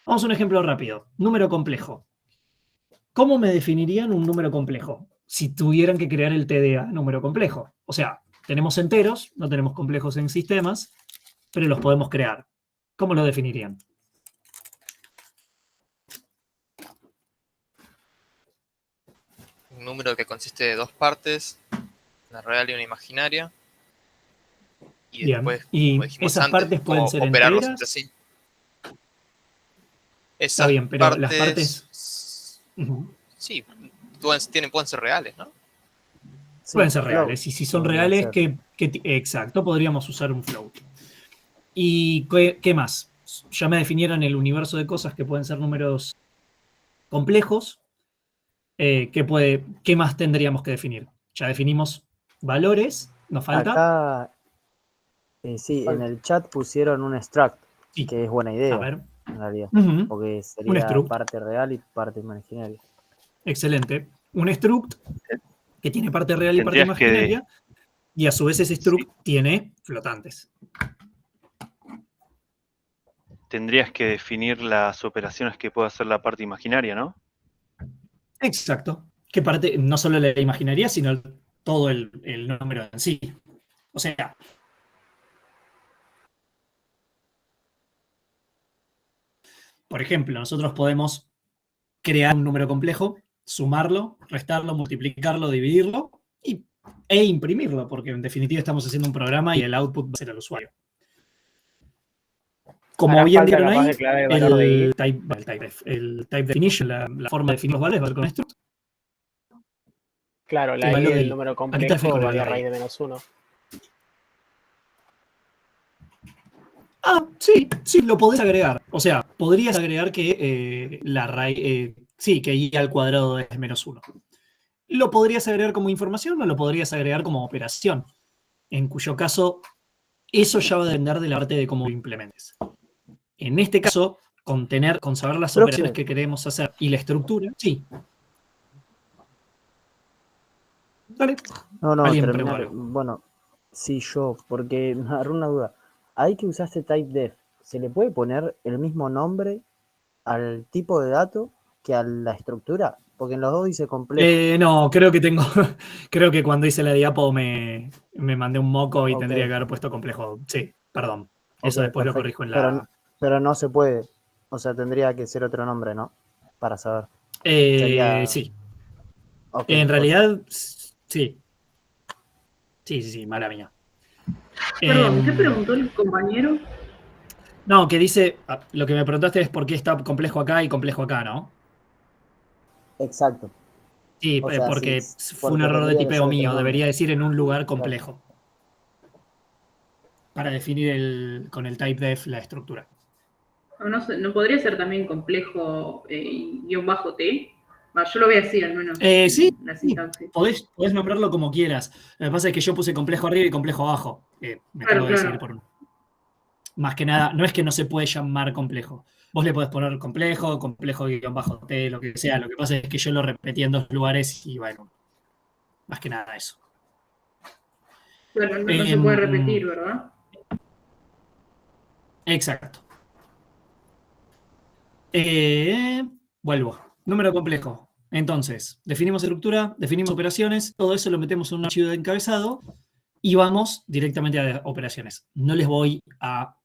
Speaker 2: Vamos a un ejemplo rápido. Número complejo. ¿Cómo me definirían un número complejo? Si tuvieran que crear el TDA número complejo. O sea, tenemos enteros, no tenemos complejos en sistemas, pero los podemos crear. ¿Cómo lo definirían?
Speaker 5: Un número que consiste de dos partes, una real y una imaginaria. Y
Speaker 2: Bien.
Speaker 5: después,
Speaker 2: Y
Speaker 5: como dijimos
Speaker 2: esas
Speaker 5: antes,
Speaker 2: partes pueden
Speaker 5: cómo
Speaker 2: ser
Speaker 5: operarlos
Speaker 2: enteras.
Speaker 5: entre sí.
Speaker 2: Está
Speaker 5: Esas
Speaker 2: bien, pero las partes... Ujú.
Speaker 5: Sí, pueden ser reales, ¿no?
Speaker 4: Sí,
Speaker 2: Pueden ser
Speaker 4: float
Speaker 2: reales. Y si son
Speaker 4: podría
Speaker 2: reales,
Speaker 4: ser.
Speaker 2: exacto, podríamos usar un float. ¿Y qué más? Ya me definieron el universo de cosas que pueden ser números complejos. ¿Qué más tendríamos que definir? Ya definimos valores, nos falta.
Speaker 4: Acá, sí, en el chat pusieron un struct,
Speaker 2: Sí.
Speaker 4: que es buena
Speaker 2: A
Speaker 4: idea,
Speaker 2: ver.
Speaker 4: en realidad,
Speaker 2: Ujú.
Speaker 4: porque
Speaker 2: Un
Speaker 4: sería
Speaker 2: struct.
Speaker 4: parte real y parte imaginaria.
Speaker 2: Excelente. Un struct que tiene parte real y parte
Speaker 10: Tendrías que-
Speaker 2: imaginaria, y a su vez ese struct tiene flotantes.
Speaker 10: Tendrías que definir las operaciones que puede hacer la parte imaginaria, ¿no?
Speaker 2: Exacto. Que parte, no solo la imaginaria, sino todo el número en sí. O sea, por ejemplo, nosotros podemos crear un número complejo, sumarlo, restarlo, multiplicarlo, dividirlo e imprimirlo, porque en definitiva estamos haciendo un programa y el output va a ser al usuario. Como
Speaker 11: Hará
Speaker 2: bien
Speaker 11: falta
Speaker 2: vieron
Speaker 11: capaz
Speaker 2: ahí,
Speaker 11: declarar el valor de
Speaker 2: el type definition, la forma de definir los valores va a ser con struct.
Speaker 11: Claro, la
Speaker 2: ¿Qué
Speaker 11: i
Speaker 2: valor
Speaker 11: del
Speaker 2: de-
Speaker 11: número
Speaker 2: a qué te refieres
Speaker 11: complejo
Speaker 2: con el
Speaker 11: vale
Speaker 2: array?
Speaker 11: raíz de -1.
Speaker 2: Ah, sí, lo podés agregar. O sea, podrías agregar que la raíz, sí, que i al cuadrado es -1. Lo podrías agregar como información o lo podrías agregar como operación, en cuyo caso eso ya va a depender de la parte de cómo lo implementes. En este caso, con saber las
Speaker 4: Profe.
Speaker 2: operaciones que queremos hacer y la estructura, sí. Dale.
Speaker 4: No,
Speaker 2: Alguien
Speaker 4: terminar.
Speaker 2: pregunta.
Speaker 4: Bueno, sí, yo, porque me agarró una duda. Ahí que usaste typedef, ¿se le puede poner el mismo nombre al tipo de dato que a la estructura? Porque en los dos dice complejo.
Speaker 2: No, creo que tengo. Creo que cuando hice la diapo me mandé un moco y
Speaker 4: Ok.
Speaker 2: tendría que haber puesto complejo. Sí, perdón. Eso
Speaker 4: Ok,
Speaker 2: después lo
Speaker 4: perfecto.
Speaker 2: corrijo en la.
Speaker 4: Pero no se puede. O sea, tendría que ser otro nombre, ¿no? Para saber. Sería.
Speaker 2: Sí.
Speaker 4: Ok,
Speaker 2: En
Speaker 4: pues.
Speaker 2: realidad, sí. Sí, mala mía.
Speaker 6: Perdón, ¿qué preguntó el compañero?
Speaker 2: No, que dice. Lo que me preguntaste es por qué está complejo acá y complejo acá, ¿no?
Speaker 4: Exacto.
Speaker 2: Sí,
Speaker 4: O sea, sí,
Speaker 2: porque fue un
Speaker 4: porque
Speaker 2: error de
Speaker 4: tendría que
Speaker 2: tipeo
Speaker 4: ser otro
Speaker 2: mío.
Speaker 4: nombre.
Speaker 2: Debería decir en un lugar
Speaker 4: Claro.
Speaker 2: complejo. Para definir con el typedef la estructura.
Speaker 6: No sé, ¿no podría ser también complejo guión bajo T? Yo lo veo así, al menos,
Speaker 2: Sí,
Speaker 6: la sintaxis.
Speaker 2: podés nombrarlo como quieras. Lo que pasa es que yo puse complejo arriba y complejo abajo. Me tengo que decidir por uno. Más que nada, no es que no se puede llamar complejo. Vos le podés poner complejo, complejo-t, lo que sea. Lo que pasa es que yo lo repetí en 2 lugares y bueno, más que nada eso.
Speaker 6: Bueno, no se puede repetir, ¿verdad?
Speaker 2: Exacto. Vuelvo. Número complejo. Entonces, definimos estructura, definimos operaciones, todo eso lo metemos en un archivo de encabezado y vamos directamente a operaciones. No les voy a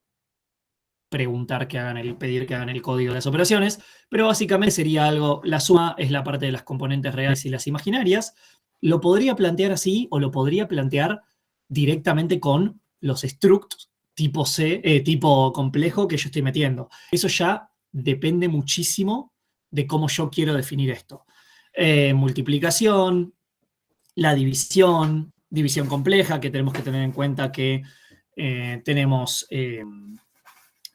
Speaker 2: preguntar pedir que hagan el código de las operaciones, pero básicamente sería algo, la suma es la parte de las componentes reales y las imaginarias. Lo podría plantear así o lo podría plantear directamente con los structs tipo tipo complejo que yo estoy metiendo. Eso ya depende muchísimo de cómo yo quiero definir esto. Multiplicación, la división compleja, que tenemos que tener en cuenta que tenemos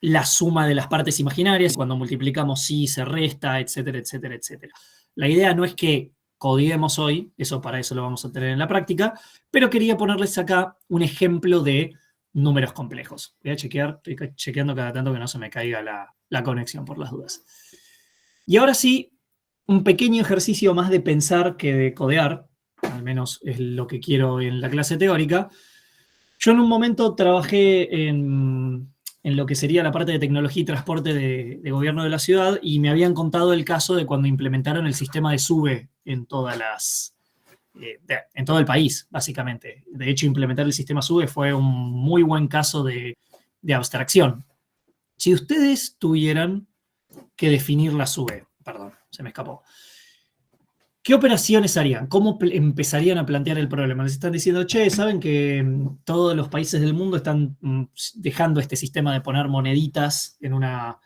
Speaker 2: la suma de las partes imaginarias, cuando multiplicamos sí se resta, etcétera, etcétera, etcétera. La idea no es que codiemos hoy, para eso lo vamos a tener en la práctica, pero quería ponerles acá un ejemplo de números complejos. Voy a chequear, estoy chequeando cada tanto que no se me caiga la conexión por las dudas. Y ahora sí, un pequeño ejercicio más de pensar que de codear, al menos es lo que quiero en la clase teórica. Yo en un momento trabajé en lo que sería la parte de tecnología y transporte de gobierno de la ciudad y me habían contado el caso de cuando implementaron el sistema de SUBE en en todo el país, básicamente. De hecho, implementar el sistema SUBE fue un muy buen caso de abstracción. Si ustedes tuvieran que definir la SUBE, perdón, se me escapó, ¿qué operaciones harían? ¿Cómo empezarían a plantear el problema? Les están diciendo, che, saben que todos los países del mundo están dejando este sistema de poner moneditas en una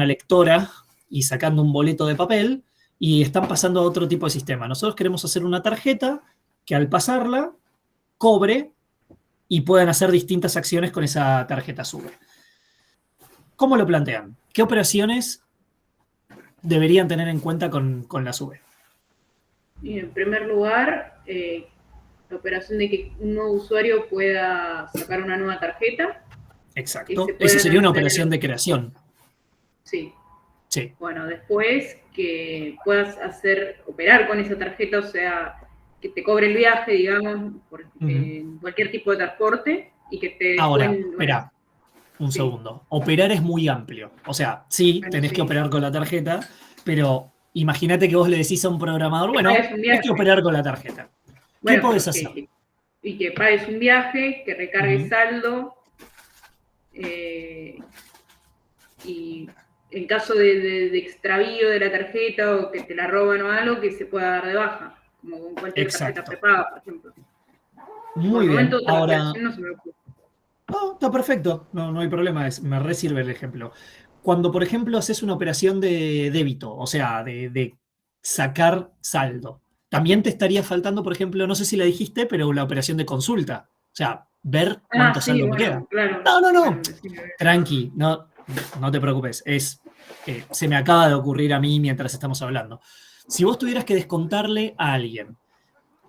Speaker 2: lectora y sacando un boleto de papel y están pasando a otro tipo de sistema. Nosotros queremos hacer una tarjeta que al pasarla cobre y puedan hacer distintas acciones con esa tarjeta SUBE. ¿Cómo lo plantean? ¿Qué operaciones deberían tener en cuenta con la SUBE?
Speaker 6: Y en primer lugar, la operación de que un nuevo usuario pueda sacar una nueva tarjeta.
Speaker 2: Exacto. Eso sería una operación de creación.
Speaker 6: Sí.
Speaker 2: Sí.
Speaker 6: Bueno, después que puedas operar con esa tarjeta, o sea, que te cobre el viaje, digamos, por cualquier tipo de transporte y que te...
Speaker 2: Ahora, espera, un segundo. Operar es muy amplio. O sea, sí, tenés que operar con la tarjeta, pero imagínate que vos le decís a un programador, bueno, tenés que operar con la tarjeta. ¿Qué podés hacer?
Speaker 6: Y que pagues un viaje, que recargues saldo, y en caso de extravío de la tarjeta o que te la roban o algo, que se pueda dar de baja, como con cualquier tarjeta prepaga, por ejemplo.
Speaker 2: Muy bien. Ahora,
Speaker 6: no se me ocurre.
Speaker 2: No, está perfecto, no hay problema, me resirve el ejemplo. Cuando, por ejemplo, haces una operación de débito, o sea, de sacar saldo, también te estaría faltando, por ejemplo, no sé si la dijiste, pero la operación de consulta. O sea, ver cuánto saldo me queda.
Speaker 6: Claro.
Speaker 2: No. Bueno, tranqui, no te preocupes. Se me acaba de ocurrir a mí mientras estamos hablando. Si vos tuvieras que descontarle a alguien,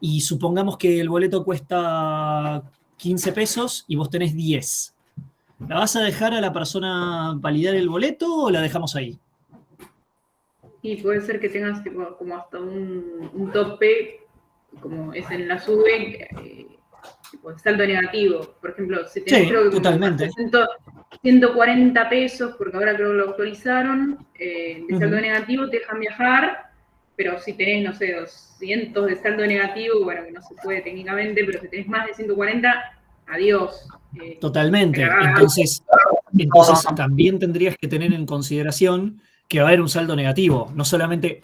Speaker 2: y supongamos que el boleto cuesta 15 pesos y vos tenés 10. ¿La vas a dejar a la persona validar el boleto o la dejamos ahí?
Speaker 6: Y puede ser que tengas como hasta un tope como es en la SUBE, tipo saldo negativo. Por ejemplo, si tenés,
Speaker 2: Sí,
Speaker 6: creo que
Speaker 2: totalmente.
Speaker 6: 140 pesos, porque ahora creo que lo actualizaron, de saldo
Speaker 2: Ujú.
Speaker 6: negativo te dejan viajar, pero si tenés, no sé, 200 de saldo negativo, bueno, que no se puede técnicamente, pero si tenés más de 140, adiós.
Speaker 2: Totalmente.
Speaker 6: Pero
Speaker 2: Entonces también tendrías que tener en consideración que va a haber un saldo negativo. No solamente.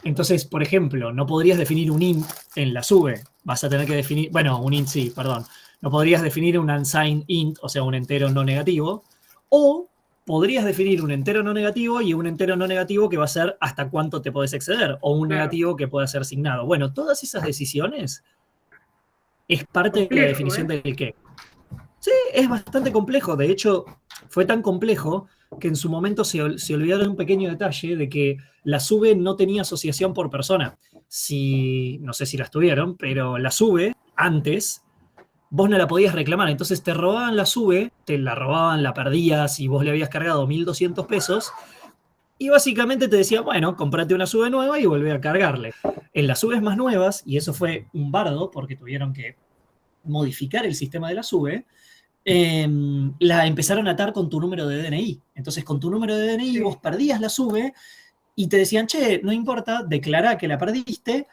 Speaker 2: Entonces, por ejemplo, no podrías definir un int en la SUBE. Vas a tener que definir. Bueno, un int sí, perdón. No podrías definir un unsigned int, o sea, un entero no negativo. O podrías definir un entero no negativo y un entero no negativo que va a ser hasta cuánto te podés exceder. O un
Speaker 6: Claro.
Speaker 2: negativo que pueda ser asignado. Bueno, todas esas decisiones es parte de la
Speaker 6: Complejo,
Speaker 2: definición del qué. Sí, es bastante complejo. De hecho, fue tan complejo que en su momento se olvidaron un pequeño detalle de que la SUBE no tenía asociación por persona. No sé si las tuvieron, pero la SUBE, antes, vos no la podías reclamar. Entonces te robaban la SUBE, te la robaban, la perdías y vos le habías cargado 1.200 pesos. Y básicamente te decía, bueno, comprate una SUBE nueva y volvé a cargarle. En las SUBEs más nuevas, y eso fue un bardo porque tuvieron que modificar el sistema de la SUBE, la empezaron a atar con tu número de DNI. Entonces, con tu número de DNI vos perdías la SUBE y te decían, che, no importa, declará que la perdiste,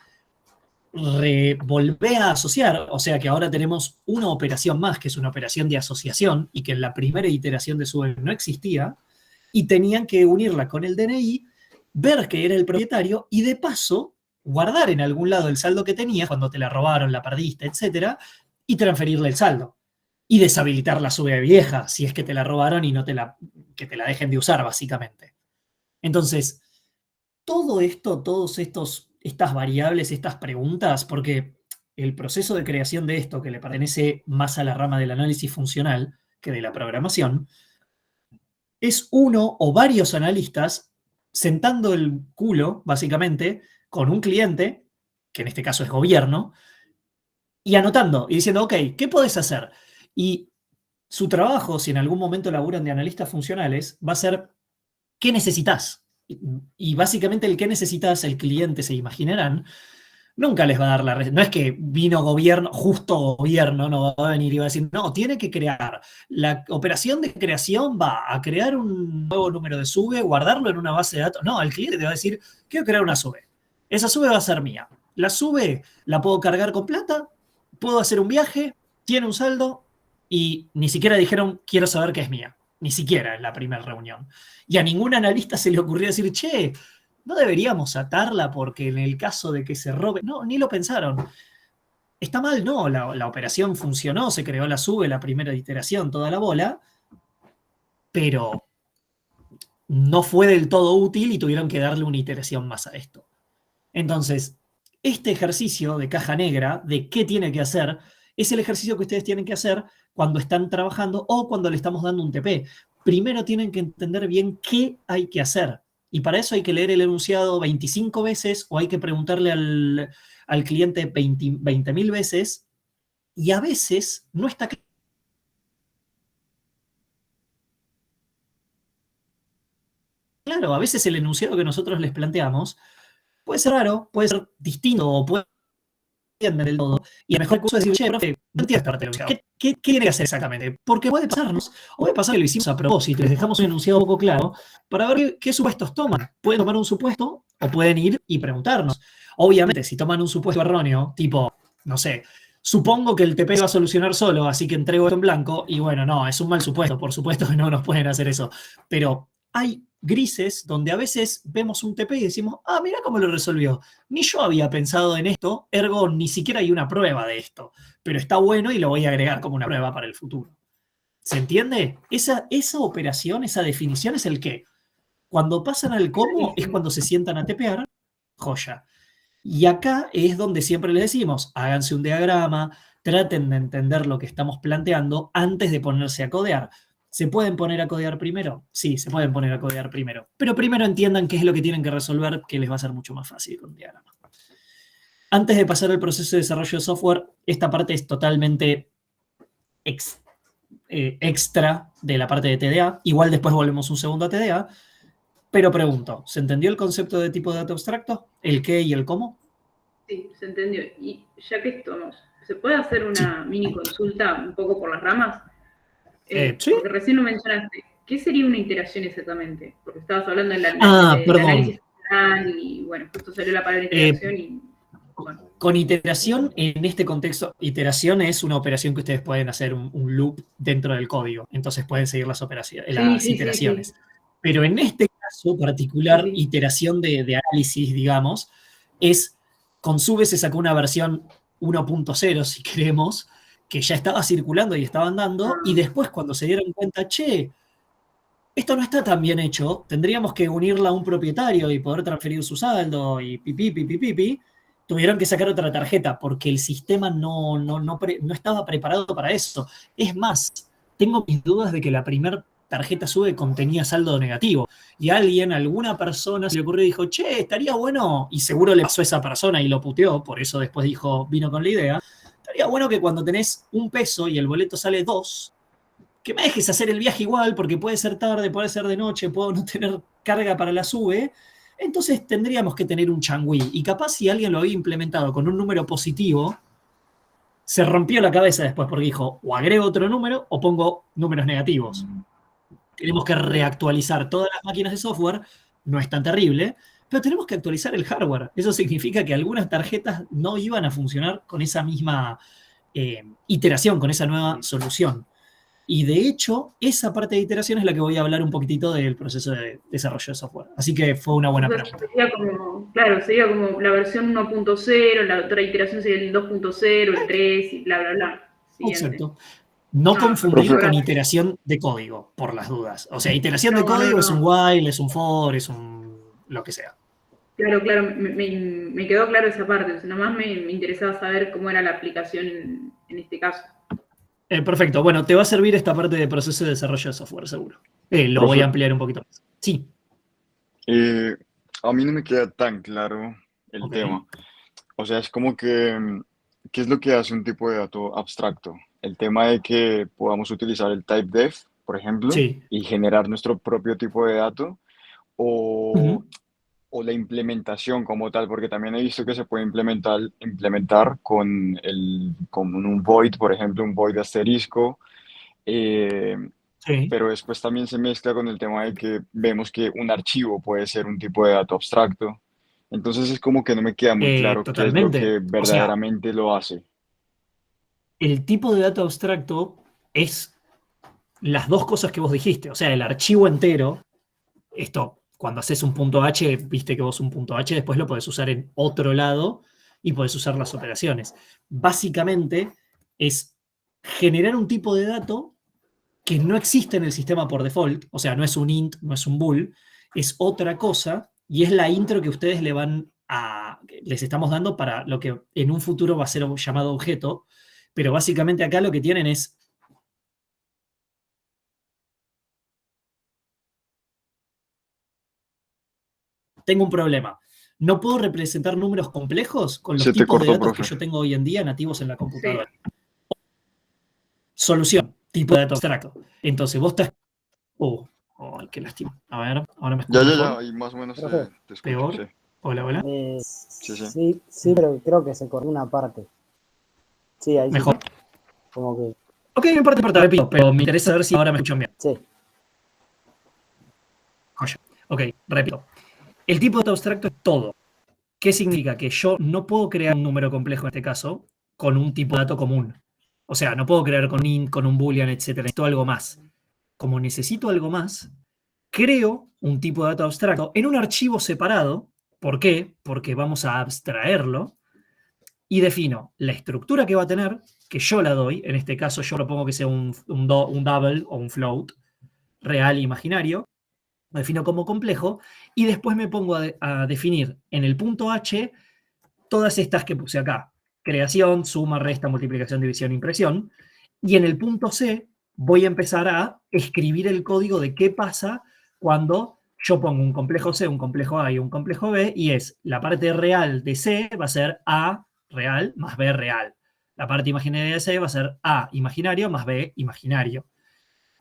Speaker 2: volvé a asociar. O sea que ahora tenemos una operación más, que es una operación de asociación, y que en la primera iteración de SUBE no existía, y tenían que unirla con el DNI, ver que era el propietario, y de paso, guardar en algún lado el saldo que tenías cuando te la robaron, la perdiste, etcétera, y transferirle el saldo. Y deshabilitar la SUBE vieja, si es que te la robaron y que te la dejen de usar, básicamente. Entonces, todo esto, estas variables, estas preguntas, porque el proceso de creación de esto, que le pertenece más a la rama del análisis funcional que de la programación, es uno o varios analistas sentando el culo, básicamente, con un cliente, que en este caso es gobierno, y anotando y diciendo, ok, ¿qué podés hacer? Y su trabajo, si en algún momento laburan de analistas funcionales, va a ser ¿qué necesitas? Y básicamente el qué necesitas, el cliente, se imaginarán, nunca les va a dar la respuesta. No es que vino gobierno, justo gobierno, no va a venir y va a decir, no, tiene que crear. La operación de creación va a crear un nuevo número de SUBE, guardarlo en una base de datos. No, el cliente te va a decir, quiero crear una SUBE. Esa SUBE va a ser mía. La SUBE la puedo cargar con plata, puedo hacer un viaje, tiene un saldo, y ni siquiera dijeron, quiero saber qué es mía. Ni siquiera en la primera reunión. Y a ningún analista se le ocurrió decir, che, no deberíamos atarla porque en el caso de que se robe. No, ni lo pensaron. Está mal, no. La operación funcionó, se creó la SUBE, la primera iteración, toda la bola, pero no fue del todo útil y tuvieron que darle una iteración más a esto. Entonces, este ejercicio de caja negra, de qué tiene que hacer, es el ejercicio que ustedes tienen que hacer cuando están trabajando o cuando le estamos dando un TP. Primero tienen que entender bien qué hay que hacer. Y para eso hay que leer el enunciado 25 veces o hay que preguntarle al cliente 20.000 veces. Y a veces no está claro. A veces el enunciado que nosotros les planteamos puede ser raro, puede ser distinto o puede del todo. Y el mejor curso es decir, che, profe, no entiendo esta parte. ¿Qué tiene que hacer exactamente? Porque puede pasarnos, o puede pasar que lo hicimos a propósito, les dejamos un enunciado un poco claro, para ver qué supuestos toman. Pueden tomar un supuesto o pueden ir y preguntarnos. Obviamente, si toman un supuesto erróneo, tipo, no sé, supongo que el TP va a solucionar solo, así que entrego esto en blanco, y bueno, no, es un mal supuesto, por supuesto que no nos pueden hacer eso. Pero hay grises donde a veces vemos un TP y decimos, ah, mira cómo lo resolvió. Ni yo había pensado en esto, ergo ni siquiera hay una prueba de esto, pero está bueno y lo voy a agregar como una prueba para el futuro. ¿Se entiende? Esa operación, esa definición es el qué. Cuando pasan al cómo es cuando se sientan a tepear, joya. Y acá es donde siempre les decimos, háganse un diagrama, traten de entender lo que estamos planteando antes de ponerse a codear. ¿Se pueden poner a codear primero? Sí, se pueden poner a codear primero. Pero primero entiendan qué es lo que tienen que resolver, que les va a ser mucho más fácil con un diagrama. Antes de pasar al proceso de desarrollo de software, esta parte es totalmente extra de la parte de TDA. Igual después volvemos un segundo a TDA. Pero pregunto, ¿se entendió el concepto de tipo de dato abstracto? ¿El qué y el cómo?
Speaker 6: Sí, se entendió. Y ya que estamos, ¿se puede hacer una mini consulta un poco por las ramas?
Speaker 2: Sí.
Speaker 6: Porque recién lo mencionaste. ¿Qué sería una iteración exactamente? Porque estabas hablando del
Speaker 2: Perdón.
Speaker 6: análisis funcional y bueno, justo salió la palabra iteración y bueno.
Speaker 2: Con iteración, en este contexto, iteración es una operación que ustedes pueden hacer un loop dentro del código. Entonces pueden seguir las iteraciones.
Speaker 6: Sí.
Speaker 2: Pero en este caso particular, iteración de análisis, digamos, es con Sube se sacó una versión 1.0, si queremos, que ya estaba circulando y estaba andando, y después cuando se dieron cuenta, che, esto no está tan bien hecho, tendríamos que unirla a un propietario y poder transferir su saldo y pipi, tuvieron que sacar otra tarjeta porque el sistema no estaba preparado para eso. Es más, tengo mis dudas de que la primera tarjeta Sube contenía saldo negativo. Y alguna persona se le ocurrió y dijo, che, estaría bueno, y seguro le pasó a esa persona y lo puteó, por eso después vino con la idea, estaría bueno que cuando tenés $1 y el boleto sale 2, que me dejes hacer el viaje igual, porque puede ser tarde, puede ser de noche, puedo no tener carga para la Sube, entonces tendríamos que tener un changüí. Y capaz si alguien lo había implementado con un número positivo, se rompió la cabeza después porque dijo, o agrego otro número o pongo números negativos. Tenemos que reactualizar todas las máquinas de software, no es tan terrible, pero tenemos que actualizar el hardware. Eso significa que algunas tarjetas no iban a funcionar con esa misma iteración, con esa nueva solución. Y de hecho, esa parte de iteración es la que voy a hablar un poquitito del proceso de desarrollo de software. Así que fue una buena pregunta.
Speaker 6: Sería como la versión 1.0, la otra iteración sería el 2.0, el 3 y bla, bla, bla. Siguiente.
Speaker 2: Exacto. No confundir con iteración de código, por las dudas. O sea, iteración de código es un while, es un for, es un lo que sea.
Speaker 6: Claro, me quedó claro esa parte. O sea, nomás me interesaba saber cómo era la aplicación en este caso.
Speaker 2: Perfecto. Bueno, te va a servir esta parte de proceso de desarrollo de software, seguro. Lo voy a ampliar un poquito más. Sí.
Speaker 11: A mí no me queda tan claro el tema. O sea, es como que, ¿qué es lo que hace un tipo de dato abstracto? El tema de que podamos utilizar el typedef, por ejemplo, y generar nuestro propio tipo de dato, o la implementación como tal, porque también he visto que se puede implementar con un void, por ejemplo, un void asterisco, pero después también se mezcla con el tema de que vemos que un archivo puede ser un tipo de dato abstracto. Entonces es como que no me queda muy claro qué es lo que verdaderamente lo hace.
Speaker 2: El tipo de dato abstracto es las dos cosas que vos dijiste, o sea, el archivo entero, esto, cuando haces un punto H, viste que vos un punto H después lo podés usar en otro lado y podés usar las operaciones. Básicamente es generar un tipo de dato que no existe en el sistema por default, o sea, no es un int, no es un bool, es otra cosa y es la intro que ustedes les estamos dando para lo que en un futuro va a ser llamado objeto, pero básicamente acá lo que tienen es tengo un problema. No puedo representar números complejos con los tipos de datos que yo tengo hoy en día nativos en la computadora. Solución, tipo de dato abstracto. Entonces vos estás... qué lástima. A ver, ahora me escucho.
Speaker 11: Ya, ahí más o menos te escucho.
Speaker 2: ¿Peor?
Speaker 11: Sí.
Speaker 2: Hola.
Speaker 4: Sí, pero creo que se corrió una parte. Sí, ahí
Speaker 2: mejor.
Speaker 4: Sí. Como que...
Speaker 2: Ok, en parte, repito, pero me interesa saber si ahora me escuchan bien.
Speaker 4: Sí.
Speaker 2: Ok, repito. El tipo de dato abstracto es todo. ¿Qué significa? Que yo no puedo crear un número complejo en este caso con un tipo de dato común. O sea, no puedo crear con int, con un boolean, etc. Necesito algo más. Como necesito algo más, creo un tipo de dato abstracto en un archivo separado. ¿Por qué? Porque vamos a abstraerlo y defino la estructura que va a tener, que yo la doy. En este caso yo propongo que sea un double o un float real e imaginario. Lo defino como complejo y después me pongo a definir en el punto H todas estas que puse acá. Creación, suma, resta, multiplicación, división, impresión. Y en el punto C voy a empezar a escribir el código de qué pasa cuando yo pongo un complejo C, un complejo A y un complejo B, y es la parte real de C va a ser A real más B real. La parte imaginaria de C va a ser A imaginario más B imaginario.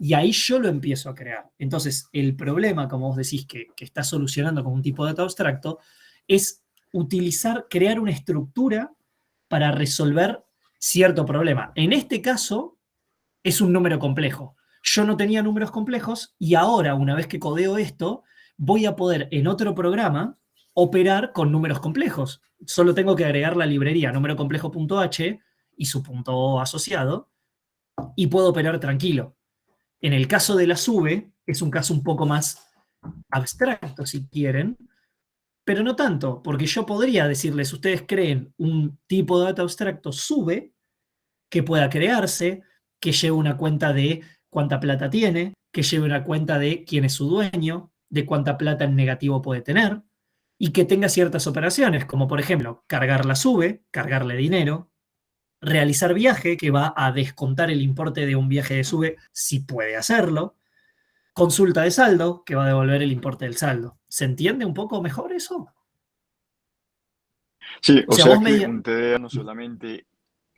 Speaker 2: Y ahí yo lo empiezo a crear. Entonces, el problema, como vos decís, que está solucionando con un tipo de dato abstracto, es crear una estructura para resolver cierto problema. En este caso, es un número complejo. Yo no tenía números complejos y ahora, una vez que codeo esto, voy a poder en otro programa operar con números complejos. Solo tengo que agregar la librería númerocomplejo.h y su punto O asociado y puedo operar tranquilo. En el caso de la sube, es un caso un poco más abstracto, si quieren, pero no tanto, porque yo podría decirles, ustedes creen un tipo de dato abstracto sube que pueda crearse, que lleve una cuenta de cuánta plata tiene, que lleve una cuenta de quién es su dueño, de cuánta plata en negativo puede tener, y que tenga ciertas operaciones, como por ejemplo, cargar la sube, cargarle dinero, realizar viaje, que va a descontar el importe de un viaje de sube si puede hacerlo, consulta de saldo, que va a devolver el importe del saldo. ¿Se entiende un poco mejor eso?
Speaker 11: Sí, o sea
Speaker 2: vos
Speaker 11: que un TDA no solamente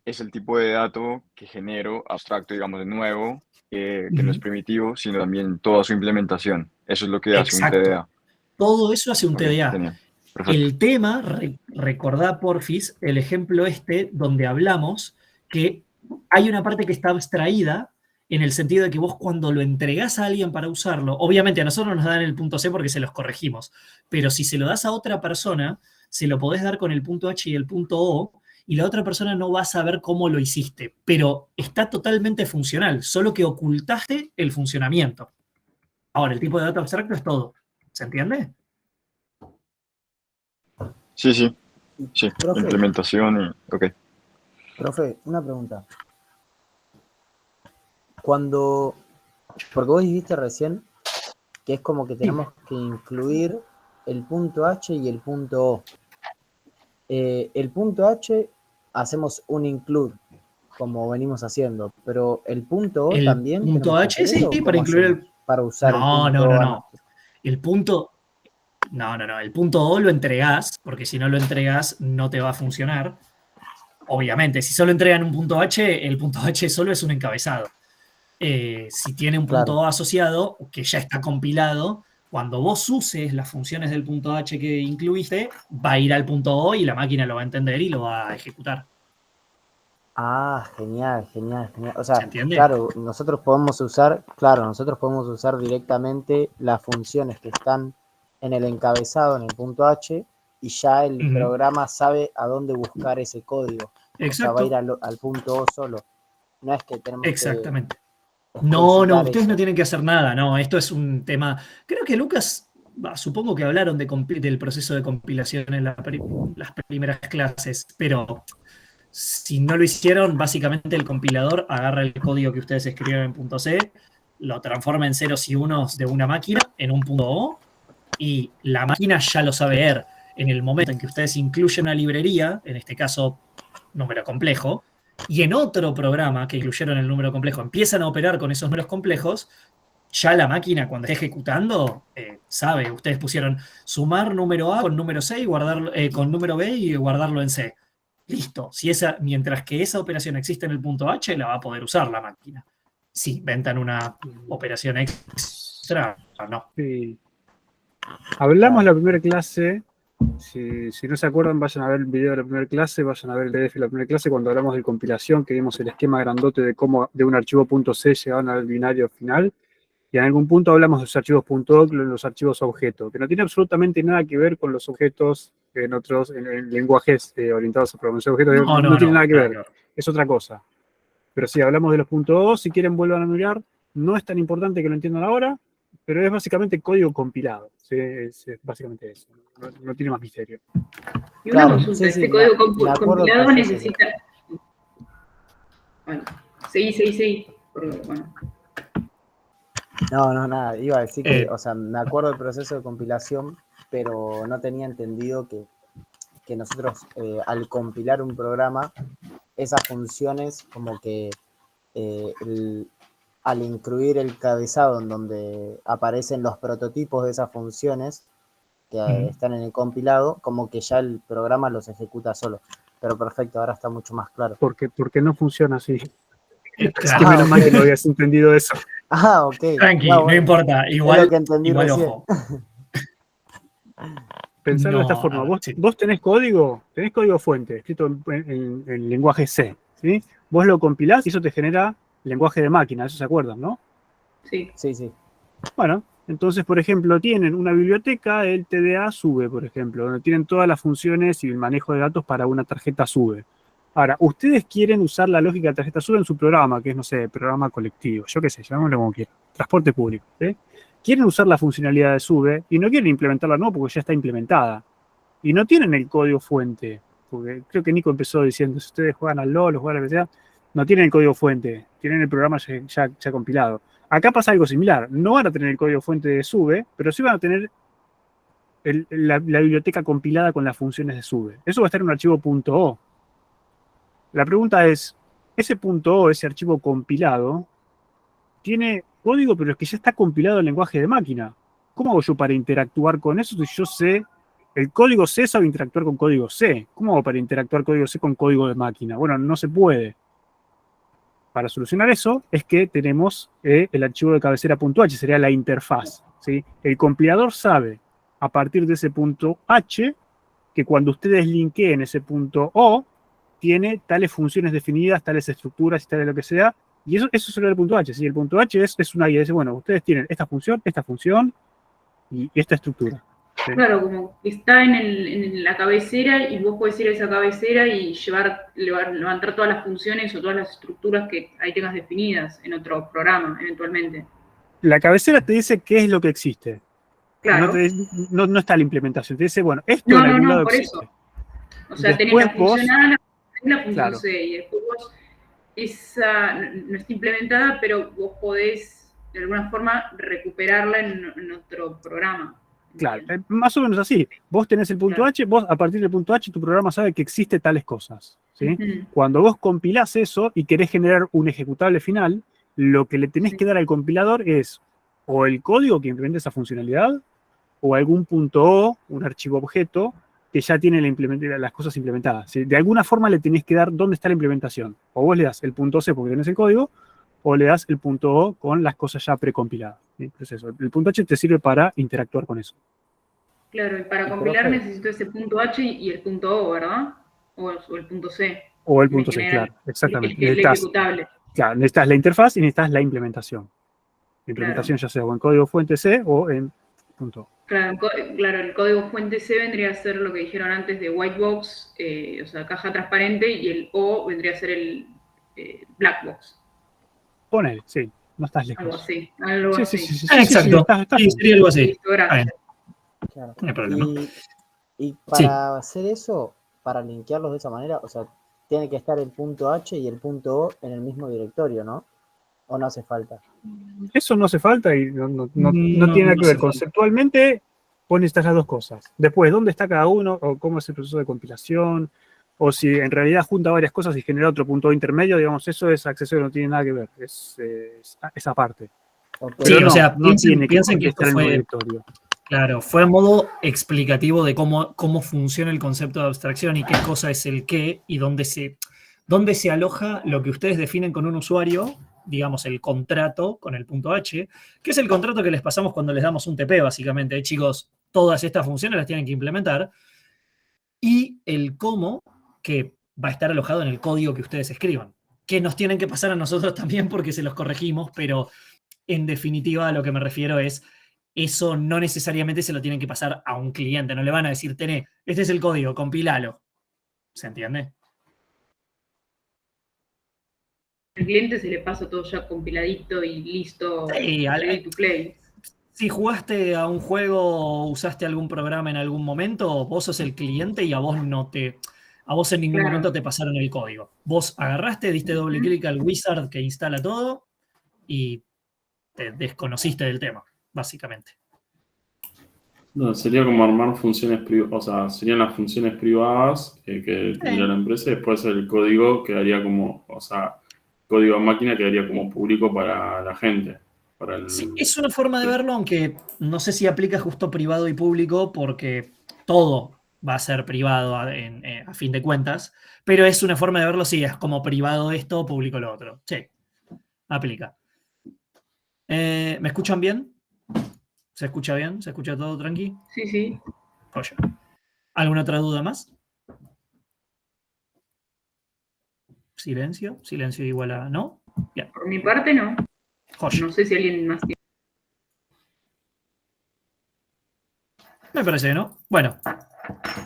Speaker 11: es el tipo de dato que genero abstracto, digamos, de nuevo, que no es primitivo, sino también toda su implementación. Eso es lo que hace un TDA.
Speaker 2: Todo eso hace un TDA.
Speaker 11: Genial.
Speaker 2: El tema, recordá porfis, el ejemplo donde hablamos que hay una parte que está abstraída en el sentido de que vos cuando lo entregás a alguien para usarlo, obviamente a nosotros nos dan el punto C porque se los corregimos, pero si se lo das a otra persona, se lo podés dar con el punto H y el punto O, y la otra persona no va a saber cómo lo hiciste, pero está totalmente funcional, solo que ocultaste el funcionamiento. Ahora, el tipo de dato abstracto es todo. ¿Se entiende?
Speaker 11: Sí.
Speaker 4: Profe,
Speaker 11: Implementación y... Ok.
Speaker 4: Profe, una pregunta. Porque vos dijiste recién que es como que tenemos que incluir el punto H y el punto O. El punto H hacemos un include, como venimos haciendo, pero el punto O también.
Speaker 2: El punto H sí, para incluir
Speaker 4: para usar el punto O.
Speaker 2: No. El punto... No. El punto O lo entregás, porque si no lo entregas no te va a funcionar. Obviamente, si solo entregan un punto H, el punto H solo es un encabezado. Si tiene un punto O asociado, que ya está compilado, cuando vos uses las funciones del punto H que incluiste, va a ir al punto O y la máquina lo va a entender y lo va a ejecutar.
Speaker 4: Ah, genial. O sea,
Speaker 2: ¿Se entiende?
Speaker 4: claro, nosotros podemos usar directamente las funciones que están en el encabezado, en el punto H, y ya el programa sabe a dónde buscar ese código.
Speaker 2: Exacto.
Speaker 4: O sea, va a ir al punto O solo. No es que tenemos
Speaker 2: Exactamente.
Speaker 4: que
Speaker 2: No, ustedes
Speaker 4: eso.
Speaker 2: no tienen que hacer nada, no, esto es un tema, creo que Lucas, supongo que hablaron del proceso de compilación en las primeras clases, pero si no lo hicieron, básicamente el compilador agarra el código que ustedes escribieron en punto C, lo transforma en ceros y unos de una máquina en un punto O, y la máquina ya lo sabe leer. En el momento en que ustedes incluyen una librería, en este caso número complejo, y en otro programa que incluyeron el número complejo empiezan a operar con esos números complejos, ya la máquina cuando esté ejecutando sabe, ustedes pusieron sumar número A con número C y guardarlo, con número B y guardarlo en C. Listo. Mientras que esa operación existe en el punto H, la va a poder usar la máquina. Si inventan una operación extra, no.
Speaker 1: Sí. Hablamos en la primera clase. Si no se acuerdan, vayan a ver el video de la primera clase, vayan a ver el PDF de la primera clase cuando hablamos de compilación, que vimos el esquema grandote de cómo de un archivo .c llegaban al binario final, y en algún punto hablamos de los archivos .org, los archivos objeto, que no tiene absolutamente nada que ver con los objetos en lenguajes orientados a programación de objetos, no tiene nada que ver, es otra cosa. Pero si hablamos de los .o, si quieren vuelvan a mirar, no es tan importante que lo entiendan ahora, pero es básicamente código compilado. ¿Sí? Es básicamente eso. No tiene más misterio.
Speaker 6: Y una consulta, este código compilado necesita... Bueno, seguí. Bueno.
Speaker 4: No, nada. Iba a decir que, o sea, me acuerdo del proceso de compilación, pero no tenía entendido que nosotros, al compilar un programa, esas funciones, como que al incluir el cabezado en donde aparecen los prototipos de esas funciones que están en el compilado, como que ya el programa los ejecuta solo. Pero perfecto, ahora está mucho más claro.
Speaker 1: Porque no funciona así. Es que menos mal que no habías entendido eso.
Speaker 4: Ok.
Speaker 2: Tranqui, no importa. Igual ojo.
Speaker 1: Pensarlo de esta forma. Vos tenés código fuente, escrito en lenguaje C, ¿sí? Vos lo compilás y eso te genera lenguaje de máquina, eso se acuerdan, ¿no?
Speaker 6: Sí.
Speaker 4: Sí.
Speaker 1: Bueno, entonces, por ejemplo, tienen una biblioteca, el TDA SUBE, por ejemplo, donde tienen todas las funciones y el manejo de datos para una tarjeta SUBE. Ahora, ustedes quieren usar la lógica de tarjeta SUBE en su programa, que es, no sé, programa colectivo, yo qué sé, llamémoslo como quieran, transporte público, ¿sí? Quieren usar la funcionalidad de SUBE y no quieren implementarla nueva porque ya está implementada. Y no tienen el código fuente, porque creo que Nico empezó diciendo, si ustedes juegan al LoL o juegan a lo que sea, no tienen el código fuente, tienen el programa ya compilado. Acá pasa algo similar, no van a tener el código fuente de SUBE, pero sí van a tener la biblioteca compilada con las funciones de SUBE. Eso va a estar en un archivo .o. La pregunta es, ese .o, ese archivo compilado, tiene código, pero es que ya está compilado en lenguaje de máquina. ¿Cómo hago yo para interactuar con eso si yo sé, el código C sabe interactuar con código C? ¿Cómo hago para interactuar código C con código de máquina? Bueno, no se puede. Para solucionar eso es que tenemos el archivo de cabecera .h, sería la interfaz, ¿sí? El compilador sabe, a partir de ese .h, que cuando ustedes linkeen ese .o, tiene tales funciones definidas, tales estructuras y tales lo que sea, y eso sería el .h. ¿Sí? El .h es una guía, dice, bueno, ustedes tienen esta función y esta estructura. ¿Sí?
Speaker 6: Claro, como que está en la cabecera y vos podés ir a esa cabecera y levantar todas las funciones o todas las estructuras que ahí tengas definidas en otro programa, eventualmente.
Speaker 1: La cabecera te dice qué es lo que existe.
Speaker 6: Claro.
Speaker 1: No está la implementación. Te dice, bueno, esto en algún lado
Speaker 6: por
Speaker 1: existe.
Speaker 6: Eso. O sea, tenés la función A, la función C, y después vos, esa no está implementada, pero vos podés de alguna forma recuperarla en otro programa.
Speaker 1: Claro, más o menos así. Vos tenés el .h, vos a partir del .h tu programa sabe que existe tales cosas. ¿Sí? Cuando vos compilás eso y querés generar un ejecutable final, lo que le tenés que dar al compilador es o el código que implementa esa funcionalidad o algún .o, un archivo objeto, que ya tiene las cosas implementadas. ¿Sí? De alguna forma le tenés que dar dónde está la implementación. O vos le das el .c porque tenés el código, o le das el .o con las cosas ya precompiladas. ¿Sí? Entonces eso, el .h te sirve para interactuar con eso.
Speaker 6: Claro, y para compilar necesito ese .h y el .o, ¿verdad? O el .c.
Speaker 1: O el .c, claro, exactamente.
Speaker 6: El ejecutable.
Speaker 1: Claro, necesitas la interfaz y necesitas la implementación. La implementación ya sea o en código fuente C o en .o.
Speaker 6: Claro, el código fuente C vendría a ser lo que dijeron antes de white box, o sea, caja transparente, y el O vendría a ser el black box.
Speaker 1: Ponele, sí, no estás lejos.
Speaker 6: Algo así, algo así.
Speaker 2: Sí, exacto, sí, sería algo así.
Speaker 6: Listo, gracias.
Speaker 4: Claro.
Speaker 2: No hay problema.
Speaker 4: Y para hacer eso, para linkearlos de esa manera, o sea, tiene que estar el .h y el .o en el mismo directorio, ¿no? ¿O no hace falta?
Speaker 1: Eso no hace falta y no tiene nada que ver. Conceptualmente, vos necesitas las dos cosas. Después, ¿dónde está cada uno? O cómo es el proceso de compilación. O si en realidad junta varias cosas y genera otro punto intermedio, digamos, eso es accesorio, no tiene nada que ver. Es esa parte.
Speaker 2: Sí, o sea, piensen que esto
Speaker 1: fue,
Speaker 2: directorio. Claro, fue a modo explicativo de cómo funciona el concepto de abstracción y qué cosa es el qué y dónde se aloja lo que ustedes definen con un usuario, digamos, el contrato con el .h, que es el contrato que les pasamos cuando les damos un TP, básicamente. Chicos, todas estas funciones las tienen que implementar. Y el cómo, que va a estar alojado en el código que ustedes escriban. Que nos tienen que pasar a nosotros también porque se los corregimos, pero en definitiva a lo que me refiero es, eso no necesariamente se lo tienen que pasar a un cliente. No le van a decir, tené, este es el código, compilalo. ¿Se entiende?
Speaker 6: Al cliente se le pasa todo ya compiladito y listo.
Speaker 2: Sí,
Speaker 6: ready to play.
Speaker 2: Si jugaste a un juego o usaste algún programa en algún momento, vos sos el cliente y a vos en ningún momento te pasaron el código. Vos agarraste, diste doble clic al wizard que instala todo y te desconociste del tema, básicamente.
Speaker 8: No, sería como armar funciones privadas, o sea, serían las funciones privadas que tendría la empresa y después el código quedaría como, o sea, código de máquina quedaría como público para la gente.
Speaker 2: Sí, es una forma de verlo, aunque no sé si aplica justo privado y público porque todo va a ser privado a fin de cuentas, pero es una forma de verlo, sí, es como privado esto, público lo otro. Sí, aplica. ¿Me escuchan bien? ¿Se escucha bien? ¿Se escucha todo tranqui?
Speaker 6: Sí, sí.
Speaker 2: Joya. ¿Alguna otra duda más? Silencio. Silencio igual a no. Bien.
Speaker 6: Por mi parte, no.
Speaker 2: Joya.
Speaker 6: No sé si alguien más tiene.
Speaker 2: Me parece que no. Bueno,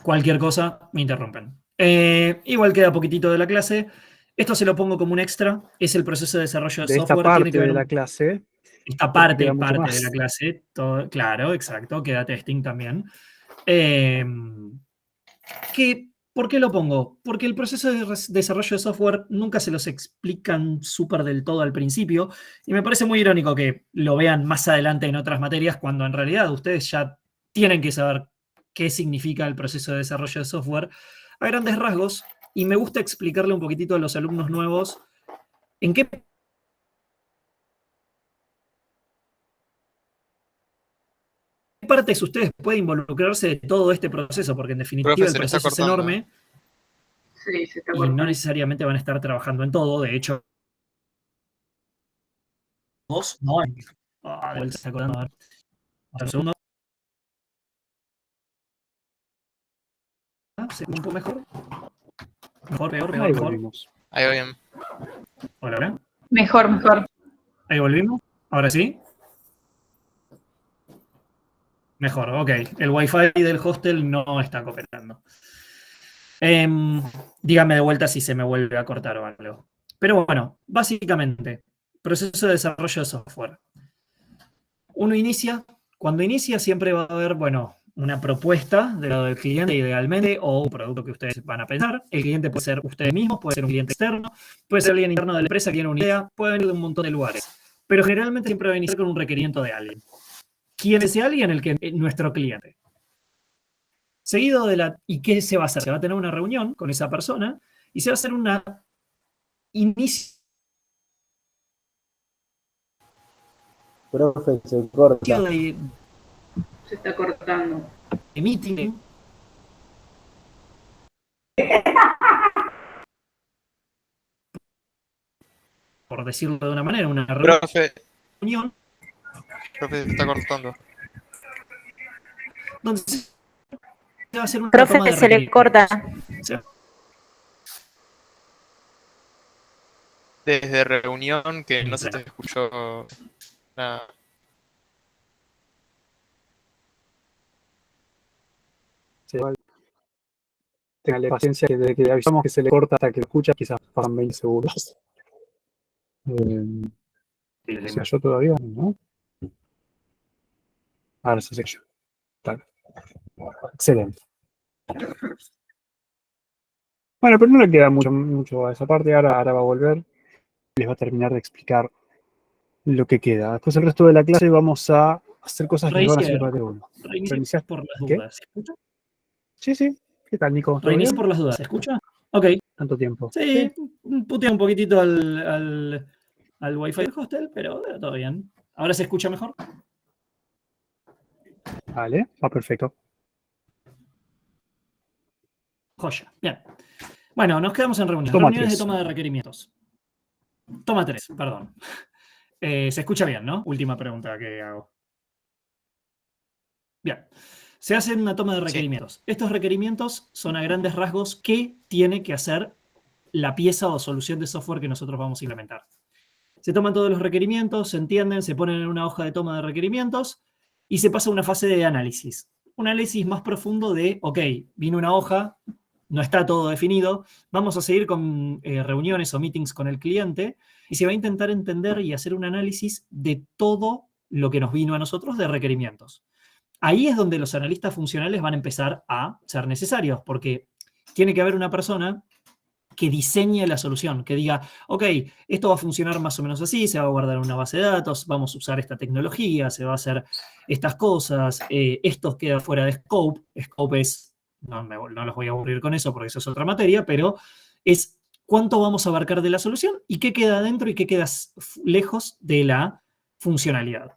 Speaker 2: cualquier cosa me interrumpen. Igual queda poquitito de la clase. Esto se lo pongo como un extra. Es el proceso de desarrollo de software.
Speaker 1: Esta parte de la clase.
Speaker 2: Esta parte
Speaker 1: queda mucho
Speaker 2: de
Speaker 1: más.
Speaker 2: la clase. Claro, exacto. Queda testing también. ¿Por qué lo pongo? Porque el proceso de desarrollo de software nunca se los explican súper del todo al principio. Y me parece muy irónico que lo vean más adelante en otras materias, cuando en realidad ustedes ya tienen que saber qué significa el proceso de desarrollo de software a grandes rasgos. Y me gusta explicarle un poquitito a los alumnos nuevos en qué partes ustedes pueden involucrarse de todo este proceso, porque en definitiva
Speaker 5: Profe,
Speaker 2: el
Speaker 5: se le está
Speaker 2: proceso es
Speaker 5: cortando.
Speaker 2: enorme.
Speaker 6: Sí, se está
Speaker 2: Y
Speaker 6: cortando.
Speaker 2: no necesariamente van a estar trabajando en todo. De hecho, vos no. De vuelta se está acordando. A ver. Un segundo. ¿Se escucha un poco mejor? Mejor, peor,
Speaker 1: Ahí
Speaker 2: mejor.
Speaker 1: volvimos.
Speaker 5: Ahí va bien.
Speaker 2: Hola, hola.
Speaker 9: Mejor, mejor.
Speaker 2: Ahí volvimos. Ahora sí. Mejor, ok. El Wi-Fi del hostel no está cooperando. Dígame de vuelta si se me vuelve a cortar o algo. Pero bueno, básicamente, proceso de desarrollo de software. Uno inicia. Cuando inicia siempre va a haber, bueno, una propuesta del lado del cliente idealmente o un producto que ustedes van a pensar. El cliente puede ser ustedes mismos, puede ser un cliente externo, puede ser alguien interno de la empresa que tiene una idea, puede venir de un montón de lugares. Pero generalmente siempre va a iniciar con un requerimiento de alguien. ¿Quién es ese alguien? Nuestro cliente. Seguido de ¿y qué se va a hacer? Se va a tener una reunión con esa persona y se va a hacer una inicio
Speaker 4: Profe, se corta.
Speaker 6: Se está cortando.
Speaker 2: de meeting. Por decirlo de una manera, una reunión.
Speaker 5: Profe, se está cortando.
Speaker 2: Donde se va a hacer una
Speaker 12: Profe,
Speaker 2: toma de
Speaker 12: se le corta.
Speaker 5: Desde reunión que no se te escuchó nada.
Speaker 1: Téngale paciencia que desde que le avisamos que se le corta hasta que lo escucha, quizás pasan 20 segundos. O sea, yo todavía no. Ahora se sección. Excelente. Bueno, pero no le queda mucho a esa parte. Ahora va a volver. Les va a terminar de explicar lo que queda. Después el resto de la clase vamos a hacer cosas que van a hacer para uno.
Speaker 2: Reiniciar por las dudas. ¿Se escucha?
Speaker 1: Sí. ¿Qué tal, Nico?
Speaker 2: Reinicio por las dudas. ¿Se escucha? Ok.
Speaker 1: ¿Tanto tiempo?
Speaker 2: Sí, putea un poquitito al Wi-Fi del hostel, pero todo bien. ¿Ahora se escucha mejor?
Speaker 1: Vale, va perfecto.
Speaker 2: Joya. Bien. Bueno, nos quedamos en reuniones.
Speaker 1: Toma
Speaker 2: Reuniones
Speaker 1: 3.
Speaker 2: de toma de requerimientos. Toma 3, perdón. Se escucha bien, ¿no? Última pregunta que hago. Bien. Se hace una toma de requerimientos. Sí. Estos requerimientos son a grandes rasgos qué tiene que hacer la pieza o solución de software que nosotros vamos a implementar. Se toman todos los requerimientos, se entienden, se ponen en una hoja de toma de requerimientos y se pasa a una fase de análisis. Un análisis más profundo de, ok, vino una hoja, no está todo definido, vamos a seguir con reuniones o meetings con el cliente y se va a intentar entender y hacer un análisis de todo lo que nos vino a nosotros de requerimientos. Ahí es donde los analistas funcionales van a empezar a ser necesarios, porque tiene que haber una persona que diseñe la solución, que diga, ok, esto va a funcionar más o menos así, se va a guardar en una base de datos, vamos a usar esta tecnología, se va a hacer estas cosas, esto queda fuera de scope. Scope es, no los voy a aburrir con eso porque eso es otra materia, pero es cuánto vamos a abarcar de la solución y qué queda dentro y qué queda lejos de la funcionalidad.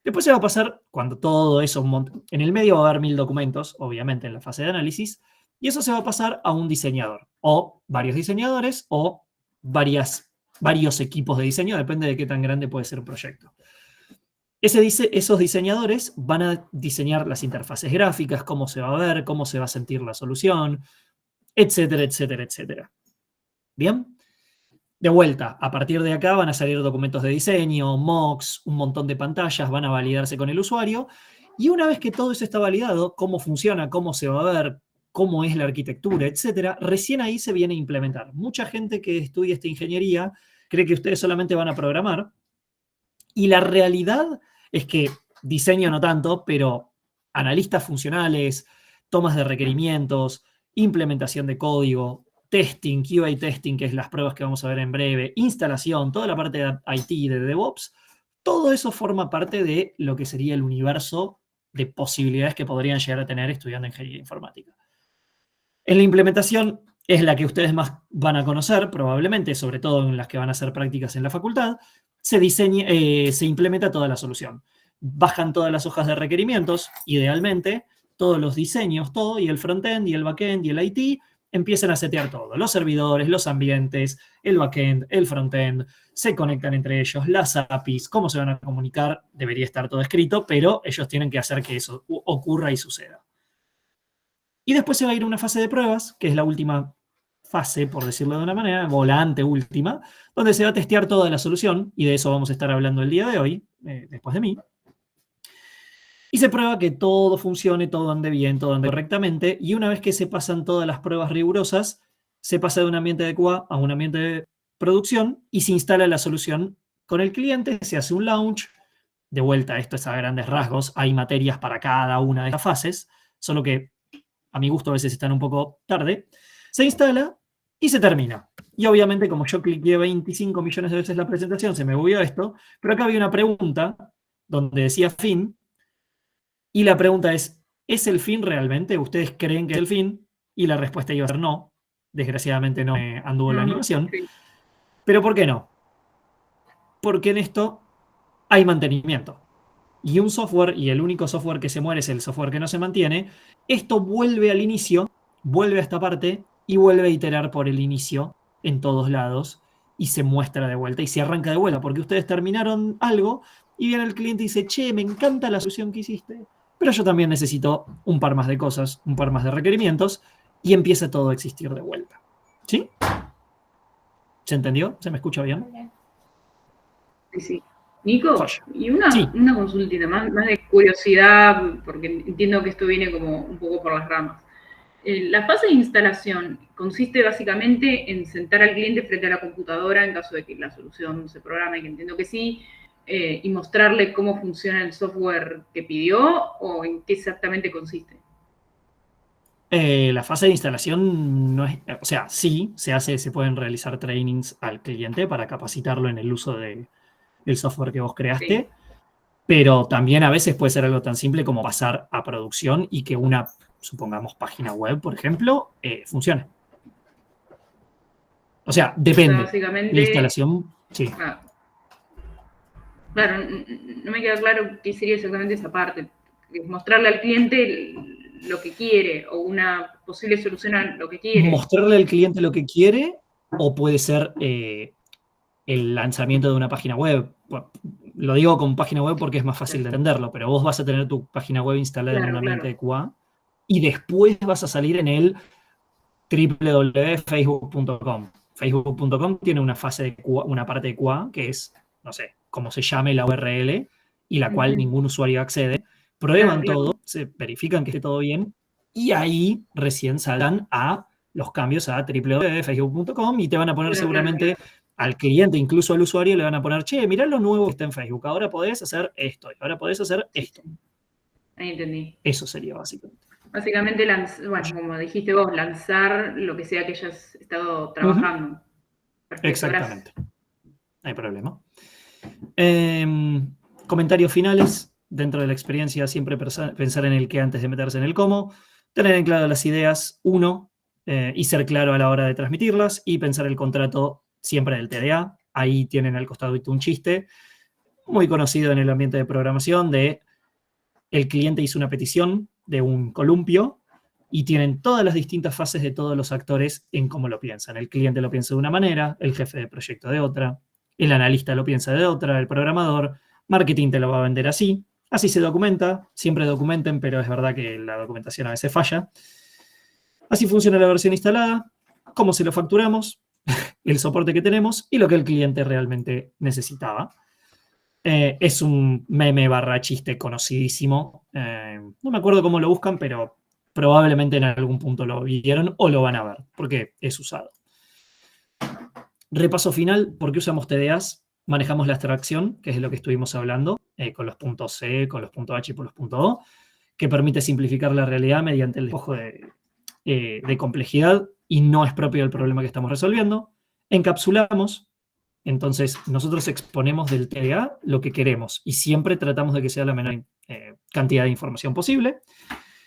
Speaker 2: Después se va a pasar, cuando todo eso, en el medio va a haber 1000 documentos, obviamente, en la fase de análisis, y eso se va a pasar a un diseñador, o varios diseñadores, o varios equipos de diseño, depende de qué tan grande puede ser un proyecto. Esos diseñadores van a diseñar las interfaces gráficas, cómo se va a ver, cómo se va a sentir la solución, etcétera, etcétera, etcétera. ¿Bien? De vuelta, a partir de acá van a salir documentos de diseño, mocks, un montón de pantallas, van a validarse con el usuario. Y una vez que todo eso está validado, cómo funciona, cómo se va a ver, cómo es la arquitectura, etcétera, recién ahí se viene a implementar. Mucha gente que estudia esta ingeniería cree que ustedes solamente van a programar. Y la realidad es que diseño no tanto, pero analistas funcionales, tomas de requerimientos, implementación de código, testing, QA testing, que es las pruebas que vamos a ver en breve, instalación, toda la parte de IT, de DevOps, todo eso forma parte de lo que sería el universo de posibilidades que podrían llegar a tener estudiando ingeniería informática. En la implementación es la que ustedes más van a conocer, probablemente, sobre todo en las que van a hacer prácticas en la facultad. Se implementa toda la solución. Bajan todas las hojas de requerimientos, idealmente, todos los diseños, todo, y el frontend, y el backend, y el IT, empiezan a setear todo. Los servidores, los ambientes, el backend, el frontend, se conectan entre ellos, las APIs, cómo se van a comunicar, debería estar todo escrito, pero ellos tienen que hacer que eso ocurra y suceda. Y después se va a ir a una fase de pruebas, que es la última fase, por decirlo de una manera, o la anteúltima, donde se va a testear toda la solución, y de eso vamos a estar hablando el día de hoy, después de mí. Y se prueba que todo funcione, todo ande bien, todo ande correctamente, y una vez que se pasan todas las pruebas rigurosas, se pasa de un ambiente de QA a un ambiente de producción y se instala la solución con el cliente, se hace un launch. De vuelta, esto es a grandes rasgos, hay materias para cada una de estas fases, solo que a mi gusto a veces están un poco tarde. Se instala y se termina. Y obviamente, como yo cliqué 25 millones de veces la presentación, se me bugueó esto, pero acá había una pregunta donde decía fin, y la pregunta es el fin realmente? ¿Ustedes creen que es el fin? Y la respuesta iba a ser no. Desgraciadamente no anduvo la animación.
Speaker 6: Sí.
Speaker 2: ¿Pero por qué no? Porque en esto hay mantenimiento. Y un software, y el único software que se muere es el software que no se mantiene, esto vuelve al inicio, vuelve a esta parte y vuelve a iterar por el inicio en todos lados y se muestra de vuelta y se arranca de vuelta porque ustedes terminaron algo y viene el cliente y dice, che, me encanta la solución que hiciste, pero yo también necesito un par más de cosas, un par más de requerimientos y empieza todo a existir de vuelta. ¿Sí? ¿Se entendió? ¿Se me escucha bien?
Speaker 6: Sí, sí. Nico,
Speaker 2: Joya.
Speaker 6: y una consultita más de curiosidad, porque entiendo que esto viene como un poco por las ramas. La fase de instalación consiste básicamente en sentar al cliente frente a la computadora en caso de que la solución se programe, que entiendo que sí, y mostrarle cómo funciona el software que pidió, o en qué exactamente consiste.
Speaker 2: La fase de instalación no es, o sea, sí, se pueden realizar trainings al cliente para capacitarlo en el uso del software que vos creaste, sí. Pero también a veces puede ser algo tan simple como pasar a producción y que una, supongamos, página web, por ejemplo, funcione. O sea, depende. O sea, básicamente, la instalación, sí.
Speaker 6: Claro, no me queda claro qué sería exactamente esa parte. Mostrarle al cliente lo que quiere o una posible solución a lo que quiere.
Speaker 2: Mostrarle al cliente lo que quiere o puede ser el lanzamiento de una página web. Bueno, lo digo con página web porque es más fácil de entenderlo, pero vos vas a tener tu página web instalada en un ambiente de QA y después vas a salir en el www.facebook.com. Facebook.com tiene una fase de QA, una parte de QA que es, no sé, cómo se llame la URL y la cual ningún usuario accede. Prueban todo, se verifican que esté todo bien y ahí recién salgan a los cambios a www.facebook.com y te van a poner seguramente al cliente, incluso al usuario, le van a poner, che, mirá lo nuevo que está en Facebook, ahora podés hacer esto, y ahora podés hacer esto.
Speaker 6: Ahí entendí.
Speaker 2: Eso sería básicamente.
Speaker 6: Básicamente, bueno, como dijiste vos, lanzar lo que sea que hayas estado trabajando. Perfecto,
Speaker 2: exactamente. Gracias. No hay problema. Comentarios finales. Dentro de la experiencia, siempre pensar en el qué antes de meterse en el cómo. Tener en claro las ideas, y ser claro a la hora de transmitirlas, y pensar el contrato siempre del TDA. Ahí tienen al costado un chiste muy conocido en el ambiente de programación de el cliente hizo una petición de un columpio y tienen todas las distintas fases de todos los actores en cómo lo piensan. El cliente lo piensa de una manera, el jefe de proyecto de otra, el analista lo piensa de otra, el programador, Marketing te lo va a vender así. Así se documenta. Siempre documenten, pero es verdad que la documentación a veces falla. Así funciona la versión instalada. Cómo se lo facturamos. El soporte que tenemos y lo que el cliente realmente necesitaba. Es un meme / chiste conocidísimo. No me acuerdo cómo lo buscan, pero probablemente en algún punto lo vieron o lo van a ver, porque es usado. Repaso final, ¿por qué usamos TDAs? Manejamos la abstracción, que es de lo que estuvimos hablando, con los puntos C, con los puntos H y por los puntos O, que permite simplificar la realidad mediante el despojo de complejidad y no es propio del problema que estamos resolviendo. Encapsulamos, entonces nosotros exponemos del TDA lo que queremos y siempre tratamos de que sea la menor cantidad de información posible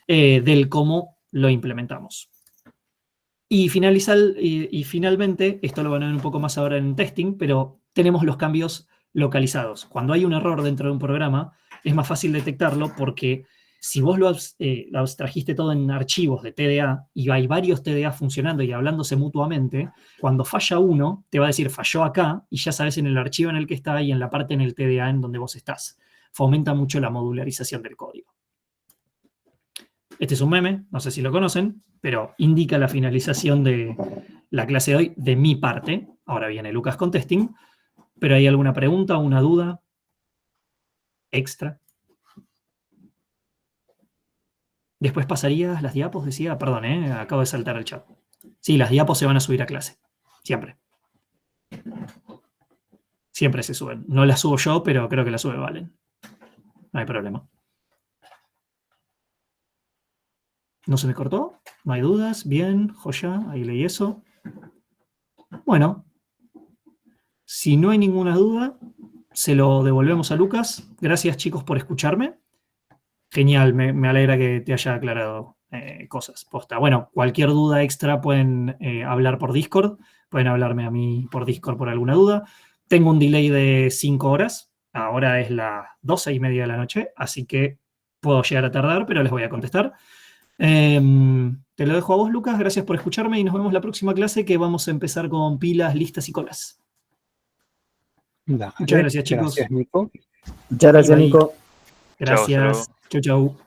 Speaker 2: del cómo lo implementamos. Y finalmente, esto lo van a ver un poco más ahora en testing, pero tenemos los cambios localizados. Cuando hay un error dentro de un programa, es más fácil detectarlo porque si vos lo abstrajiste todo en archivos de TDA y hay varios TDA funcionando y hablándose mutuamente, cuando falla uno, te va a decir falló acá y ya sabes en el archivo en el que está y en la parte en el TDA en donde vos estás. Fomenta mucho la modularización del código. Este es un meme, no sé si lo conocen, pero indica la finalización de la clase de hoy de mi parte. Ahora viene Lucas con testing, pero ¿hay alguna pregunta o una duda extra? Después pasarías las diapos, decía, perdón, acabo de saltar el chat. Sí, las diapos se van a subir a clase, siempre. Siempre se suben. No las subo yo, pero creo que las sube Valen. No hay problema. ¿No se me cortó? ¿No hay dudas? Bien, joya, ahí leí eso. Bueno, si no hay ninguna duda, se lo devolvemos a Lucas. Gracias, chicos, por escucharme. Genial, me alegra que te haya aclarado cosas. Posta. Bueno, cualquier duda extra pueden hablar por Discord. Pueden hablarme a mí por Discord por alguna duda. Tengo un delay de 5 horas. Ahora es las 12:30 de la noche, así que puedo llegar a tardar, pero les voy a contestar. Te lo dejo a vos, Lucas. Gracias por escucharme y nos vemos la próxima clase que vamos a empezar con pilas, listas y colas.
Speaker 1: Dale,
Speaker 2: muchas gracias, chicos.
Speaker 1: Gracias, Nico.
Speaker 4: Muchas gracias, Nico.
Speaker 2: Gracias. Chau, chau.